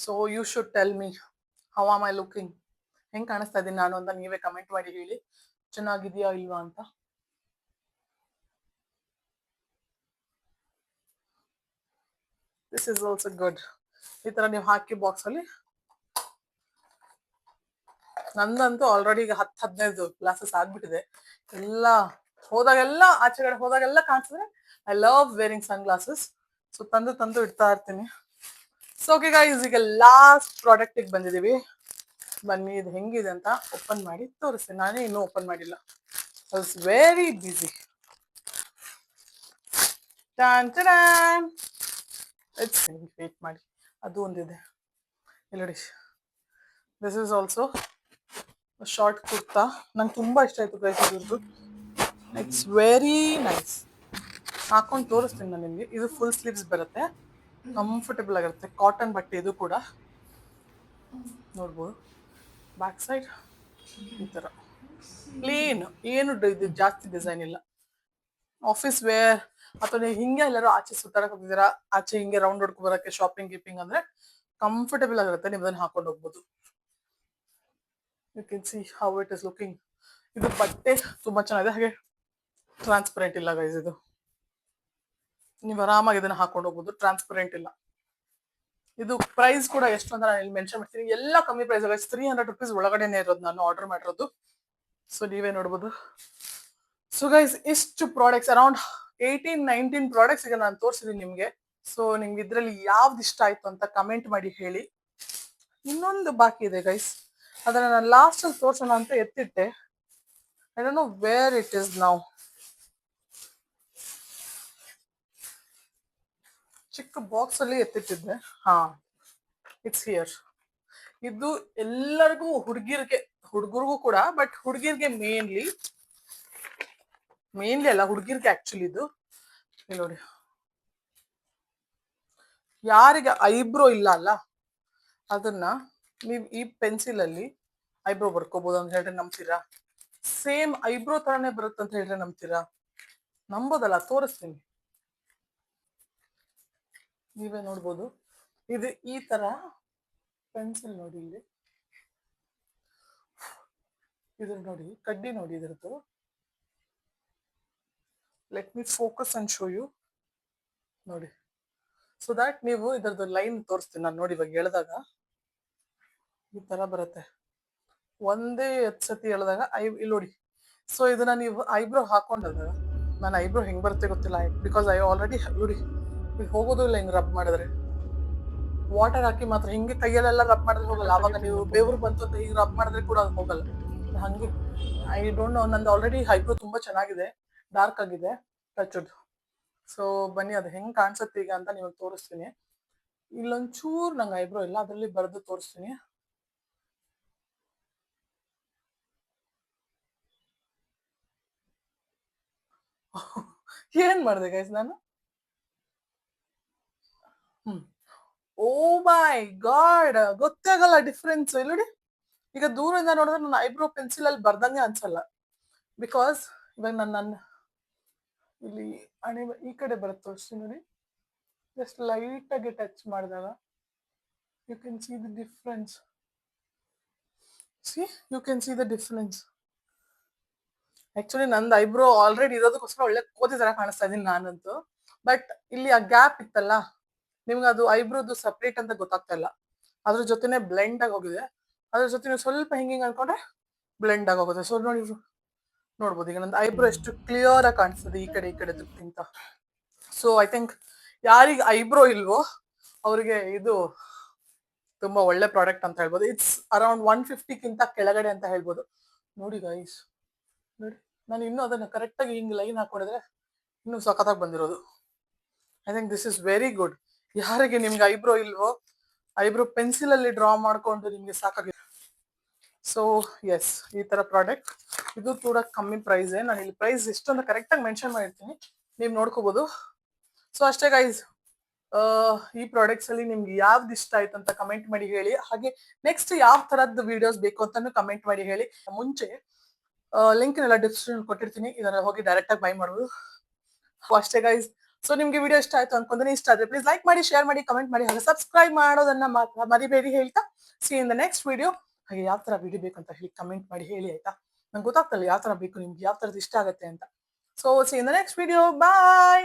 S1: So you should tell me how am I looking, ಹೆಂಗ್ ಕಾಣಿಸ್ತಾ ಇದ್ದೀನಿ ನಾನು ಅಂತ ನೀವೇ ಕಮೆಂಟ್ ಮಾಡಿ ಹೇಳಿ, ಚೆನ್ನಾಗಿದೆಯಾ ಇಲ್ವಾ ಅಂತ. This is also good. ಈ ತರ ನೀವು ಹಾಕಿ ಬಾಕ್ಸ್ ಅಲ್ಲಿ. ನಂದಂತೂ ಆಲ್ರೆಡಿ ಈಗ 10-15 ಗ್ಲಾಸಸ್ ಆಗ್ಬಿಟ್ಟಿದೆ. ಎಲ್ಲ ಹೋದಾಗೆಲ್ಲ, ಆಚೆಗಡೆ ಹೋದಾಗೆಲ್ಲ ಕಾಣಿಸಿದ್ರೆ I love wearing sunglasses. So ತಂದು ಇಡ್ತಾ ಇರ್ತೀನಿ. ಸೊ ಓಕೆ ಗೈಸ್, ಈಗ ಲಾಸ್ಟ್ ಪ್ರಾಡಕ್ಟ್ ಬಂದಿದೀವಿ. ಬನ್ನಿ ಇದು ಹೆಂಗಿದೆ ಅಂತ ಓಪನ್ ಮಾಡಿ ತೋರಿಸ್ತೀನಿ. ನಾನೇ ಇನ್ನೂ ಓಪನ್ ಮಾಡಿಲ್ಲ, I was very busy. Wait ಮಾಡಿ, ಅದು ಒಂದಿದೆ ಇಲ್ಲಿ ನೋಡಿ. This is also short kurta. ನಂಗೆ ತುಂಬಾ ಇಷ್ಟ ಆಯ್ತು ಗೈಸ್ ಇದ್ರದ್ದು. It's very nice. ಹಾಕೊಂಡು ತೋರಿಸ್ತೀನಿ ನಾನು ನಿಮಗೆ. ಇದು ಫುಲ್ ಸ್ಲೀವ್ಸ್ ಬರುತ್ತೆ, ಕಂಫರ್ಟೇಬಲ್ ಆಗಿರುತ್ತೆ. ಕಾಟನ್ ಬಟ್ಟೆ ಇದು ಕೂಡ ನೋಡ್ಬೋದು. ಬ್ಯಾಕ್ ಸೈಡ್ ಈ ತರ ಪ್ಲೇನ್, ಏನು ಇದು ಜಾಸ್ತಿ ಡಿಸೈನ್ ಇಲ್ಲ. ಆಫೀಸ್ ವೇರ್ ಅಥವಾ ನೀವು ಹಿಂಗೆ ಎಲ್ಲರೂ ಆಚೆ ಸುತ್ತಾಡಕ್ ಹೋಗಿದ್ದೀರಾ, ಆಚೆ ಹಿಂಗೆ ರೌಂಡ್ ಹೊಡ್ಕೊ ಬರಕ್ಕೆ, ಶಾಪಿಂಗ್ ಗಿಪಿಂಗ್ ಅಂದ್ರೆ ಕಂಫರ್ಟೇಬಲ್ ಆಗಿರುತ್ತೆ. ನೀವು ಅದನ್ನ ಹಾಕೊಂಡು ಹೋಗ್ಬೋದು. You can see how it is looking. ಇದು ಬಟ್ಟೆ ತುಂಬಾ ಚೆನ್ನಾಗಿದೆ. ಹಾಗೆ ಟ್ರಾನ್ಸ್ಪರೆಂಟ್ ಇಲ್ಲ ಗೈಸ್. ಇದು ನೀವು ಆರಾಮಾಗಿ ಇದನ್ನ ಹಾಕೊಂಡು ಹೋಗ್ಬೋದು, ಟ್ರಾನ್ಸ್ಪರೆಂಟ್ ಇಲ್ಲ. ಇದು ಪ್ರೈಸ್ ಕೂಡ ಎಷ್ಟು ಅಂತ ನಾನು ಇಲ್ಲಿ ಮೆನ್ಷನ್ ಮಾಡ್ತೀನಿ. ಎಲ್ಲ ಕಮ್ಮಿ ಪ್ರೈಸ್ ಗೈಸ್. 300 rupees ಒಳಗಡೆನೆ ಇರೋದು ನಾನು ಆರ್ಡರ್ ಮಾಡಿರೋದು. ಸೊ ನೀವೇ ನೋಡ್ಬೋದು. ಸೊ ಗೈಸ್, ಇಷ್ಟು ಪ್ರಾಡಕ್ಟ್ಸ್, ಅರೌಂಡ್ 18-19 ಪ್ರಾಡಕ್ಟ್ಸ್ ಈಗ ನಾನು ತೋರಿಸಿದೀನಿ ನಿಮ್ಗೆ. ಸೊ ನಿಮ್ಗೆ ಇದ್ರಲ್ಲಿ ಯಾವ್ದು ಇಷ್ಟ ಆಯ್ತು ಅಂತ ಕಮೆಂಟ್ ಮಾಡಿ ಹೇಳಿ. ಇನ್ನೊಂದು ಬಾಕಿ ಇದೆ ಗೈಸ್, ಅದನ್ನ ನಾನು ಲಾಸ್ಟ್ ಅಲ್ಲಿ ತೋರ್ಸೋಣ ಅಂತ ಎತ್ತಿಟ್ಟೆ. I don't know where it is now. ಚಿಕ್ಕ ಬಾಕ್ಸ್ ಅಲ್ಲಿ ಎತ್ತಿಟ್ಟಿದ್ದೆ. ಹಾ, ಇಟ್ಸ್ ಹಿಯರ್. ಇದು ಎಲ್ಲರಿಗೂ ಹುಡುಗರಿಗೂ ಕೂಡ, ಬಟ್ ಹುಡುಗಿರ್ಗೆ ಮೇನ್ಲಿ ಅಲ್ಲ, ಹುಡುಗಿರ್ಗೆ ಆಕ್ಚುಲಿ ಇದು. ಇಲ್ಲಿ ನೋಡಿ, ಯಾರಿಗೆ ಐಬ್ರೋ ಇಲ್ಲ ಅಲ್ಲ, ಅದನ್ನ ನೀವು ಈ ಪೆನ್ಸಿಲ್ ಅಲ್ಲಿ ಐಬ್ರೋ ಬರ್ಕೋಬಹುದು ಅಂತ ಹೇಳಿದ್ರೆ ನಂಬ್ತೀರಾ? ಸೇಮ್ ಐಬ್ರೋ ತರಾನೇ ಬರುತ್ತೆ ಅಂತ ಹೇಳಿದ್ರೆ ನಂಬ್ತೀರಾ? ನಂಬೋದಲ್ಲ, ತೋರಿಸ್ತೀನಿ, ನೀವೇ ನೋಡ್ಬೋದು. ಇದು ಈ ತರ ಪೆನ್ಸಿಲ್ ನೋಡಿ, ಇಲ್ಲಿ ಇದ್ರ ನೋಡಿ, ಕಡ್ಡಿ ನೋಡಿ ಇದ್ರದ್ದು. Let me focus and show you. ನೋಡಿ, ಸೊ ದಟ್ ನೀವು ಇದ್ರದ್ದು ಲೈನ್ ತೋರಿಸ್ತೀನಿ ನಾನು. ನೋಡಿ, ಇವಾಗ ಎಳೆದಾಗ ಈ ತರ ಬರುತ್ತೆ. ಒಂದೇ ಸತಿ ಎಳೆದಾಗ ಇಲ್ಲಿ ನೋಡಿ. ಸೊ ಇದನ್ನ ನೀವು ಐಬ್ರೋ ಹಾಕೊಂಡಾಗ, ನಾನು ಐಬ್ರೋ ಹೆಂಗ್ ಬರುತ್ತೆ ಗೊತ್ತಿಲ್ಲ, ಬಿಕಾಸ್ ಐ ಆಲ್ರೆಡಿ ನೋಡಿ, ಈಗ ಹೋಗೋದು ಇಲ್ಲ ಹಿಂಗ್ ರಬ್ ಮಾಡಿದ್ರೆ. ವಾಟರ್ ಹಾಕಿ ಮಾತ್ರ ಹಿಂಗೆ ಕೈಯಲ್ಲೆಲ್ಲ ರಬ್ ಮಾಡಿದ್ರೆ ಹೋಗಲ್ಲ. ಅವಾಗ ನೀವು ಬೆವರು ಬಂತು ಅಂತ ಈಗ ರಬ್ ಮಾಡಿದ್ರೆ ಕೂಡ ಅದು ಹೋಗಲ್ಲ. ಹಂಗೆ ಐ ಡೋಂಟ್ ನೋ, ನಂದು ಆಲ್ರೆಡಿ ಐಬ್ರೋ ತುಂಬಾ ಚೆನ್ನಾಗಿದೆ, ಡಾರ್ಕ್ ಆಗಿದೆ ಟಚ್ಡ್. ಸೊ ಬನ್ನಿ, ಅದು ಹೆಂಗ್ ಕಾಣಿಸುತ್ತೆ ಈಗ ಅಂತ ನಿಮಗೆ ತೋರಿಸ್ತೀನಿ. ಇಲ್ಲೊಂಚೂರು ನಂಗೆ ಐಬ್ರೋ ಇಲ್ಲ, ಅದರಲ್ಲಿ ಬರೆದು ತೋರಿಸ್ತೀನಿ. ಏನ್ ಮಾಡಿದೆ ಗೈಸ್ ನಾನು? ಓ ಮೈ ಗಾಡ್, ಗೊತ್ತಾಗಲ್ಲ ಡಿಫ್ರೆನ್ಸ್. ಇಲ್ಲಿ ನೋಡಿ, ಈಗ ದೂರದಿಂದ ನೋಡಿದ್ರೆ ನನ್ನ ಐಬ್ರೋ ಪೆನ್ಸಿಲ್ ಅಲ್ಲಿ ಬರ್ದಂಗೆ ಅನ್ಸಲ್ಲ. ಬಿಕಾಸ್ ಇವಾಗ ನನ್ನ ಇಲ್ಲಿ ಈ ಕಡೆ ಬರುತ್ತೆ, ತೋರಿಸ್ತೀನಿ ನೋಡಿ. ಜಸ್ಟ್ ಲೈಟ್ ಆಗಿ ಟಚ್ ಮಾಡಿದಾಗ you can see the difference. You can see the difference. Actually ನಂದು ಐಬ್ರೋ ಆಲ್ರೆಡಿ ಇರೋದಕ್ಕೋಸ್ಕರ ಒಳ್ಳೆ ಕೋತಿ ತರ ಕಾಣಿಸ್ತಾ ಇದೀನಿ ನಾನಂತೂ. ಬಟ್ ಇಲ್ಲಿ ಆ ಗ್ಯಾಪ್ ಇತ್ತಲ್ಲ, ನಿಮ್ಗೆ ಅದು ಐಬ್ರೋದು ಸಪ್ರೇಟ್ ಅಂತ ಗೊತ್ತಾಗ್ತಾ ಇಲ್ಲ. ಅದ್ರ ಜೊತೆನೆ ಬ್ಲೆಂಡ್ ಆಗಿ ಹೋಗಿದೆ. ಅದ್ರ ಜೊತೆ ನೀವು ಸ್ವಲ್ಪ ಹಿಂಗಿಂಗ್ ಅನ್ಕೊಂಡ್ರೆ ಬ್ಲೆಂಡ್ ಆಗಿ ಹೋಗುತ್ತೆ. ಸೊ ನೋಡಿ, ನೋಡ್ಬೋದು ಈಗ ನಂದು ಐಬ್ರೋ ಎಷ್ಟು ಕ್ಲಿಯರ್ ಆಗಿ ಕಾಣಿಸ್ತದೆ ಈ ಕಡೆದಕ್ಕಿಂತ. ಸೊ ಐ ಥಿಂಕ್ ಯಾರಿಗೆ ಐಬ್ರೋ ಇಲ್ವೋ ಅವ್ರಿಗೆ ಇದು ತುಂಬಾ ಒಳ್ಳೆ ಪ್ರಾಡಕ್ಟ್ ಅಂತ ಹೇಳ್ಬೋದು. ಇಟ್ಸ್ ಅರೌಂಡ್ 150ಗಿಂತ ಕೆಳಗಡೆ ಅಂತ ಹೇಳ್ಬೋದು. ನೋಡಿ ಗೈಸ್, ನೋಡಿ, ನಾನು ಇನ್ನೂ ಅದನ್ನ ಕರೆಕ್ಟ್ ಆಗಿ ಹಿಂಗ್ ಲೈನ್ ಹಾಕೊಂಡಿದ್ರೆ ಇನ್ನೂ ಸಖತ್ತಾಗಿ ಬಂದಿರೋದು. I think this is very good. ಯಾರಿಗೆ ನಿಮ್ಗೆ ಐಬ್ರೋ ಇಲ್ವೋ, ಐಬ್ರೋ ಪೆನ್ಸಿಲ್ ಅಲ್ಲಿ ಡ್ರಾ ಮಾಡ್ಕೊಂಡು ನಿಮ್ಗೆ ಸಾಕಾಗಿದೆ. ಸೊ ಎಸ್, ಈ ತರ ಪ್ರಾಡಕ್ಟ್ ಇದು ಕೂಡ ಕಮ್ಮಿ ಪ್ರೈಸ್. ನಾನು ಇಲ್ಲಿ ಪ್ರೈಸ್ ಎಷ್ಟು ಅಂತ ಕರೆಕ್ಟ್ ಆಗಿ ಮೆನ್ಷನ್ ಮಾಡಿರ್ತೀನಿ, ನೀವು ನೋಡ್ಕೋಬಹುದು. ಸೊ ಅಷ್ಟೇ ಗೈಸ್, ಈ ಪ್ರಾಡಕ್ಟ್ಸ್ ಅಲ್ಲಿ ನಿಮ್ಗೆ ಯಾವ್ದು ಇಷ್ಟ ಆಯ್ತು ಅಂತ ಕಮೆಂಟ್ ಮಾಡಿ ಹೇಳಿ. ಹಾಗೆ ನೆಕ್ಸ್ಟ್ ಯಾವ ತರದ್ದು ವಿಡಿಯೋಸ್ ಬೇಕು ಅಂತಾನು ಕಮೆಂಟ್ ಮಾಡಿ ಹೇಳಿ. ಮುಂಚೆ ಲಿಂಕ್ ನೆಲ್ಲ ಡಿಸ್ಕ್ರಿಪ್ಷನ್ ಕೊಟ್ಟಿರ್ತೀನಿ, ಇದನ್ನ ಹೋಗಿ ಡೈರೆಕ್ಟ್ ಆಗಿ ಬೈ ಮಾಡ್ಬೋದು. ಅಷ್ಟೇ ಗೈಸ್. ಸೊ ನಿಮ್ಗೆ ವಿಡಿಯೋ ಇಷ್ಟ ಆಯ್ತು ಅನ್ಕೊಂಡ್ರೆ, ಇಷ್ಟ ಆದ್ರೆ ಪ್ಲೀಸ್ ಲೈಕ್ ಮಾಡಿ, ಶೇರ್ ಮಾಡಿ, ಕಮೆಂಟ್ ಮಾಡಿ, ಹಾಗೆ ಸಬ್ಸ್ಕ್ರೈಬ್ ಮಾಡೋದನ್ನ ಮಾತ್ರ ಮರಿಬೇಡಿ ಹೇಳ್ತಾ, C in the next video. ಹಾಗೆ ಯಾವ ತರ ವಿಡಿಯೋ ಬೇಕಂತ ಹೇಳಿ ಕಮೆಂಟ್ ಮಾಡಿ ಹೇಳಿ, ಆಯ್ತಾ? ನಂಗೆ ಗೊತ್ತಾಗ್ತಲ್ಲ ಯಾವ ತರ ಬೇಕು, ನಿಮ್ಗೆ ಯಾವ ತರದ್ದು ಇಷ್ಟ ಆಗುತ್ತೆ ಅಂತ. So see in the next video, bye.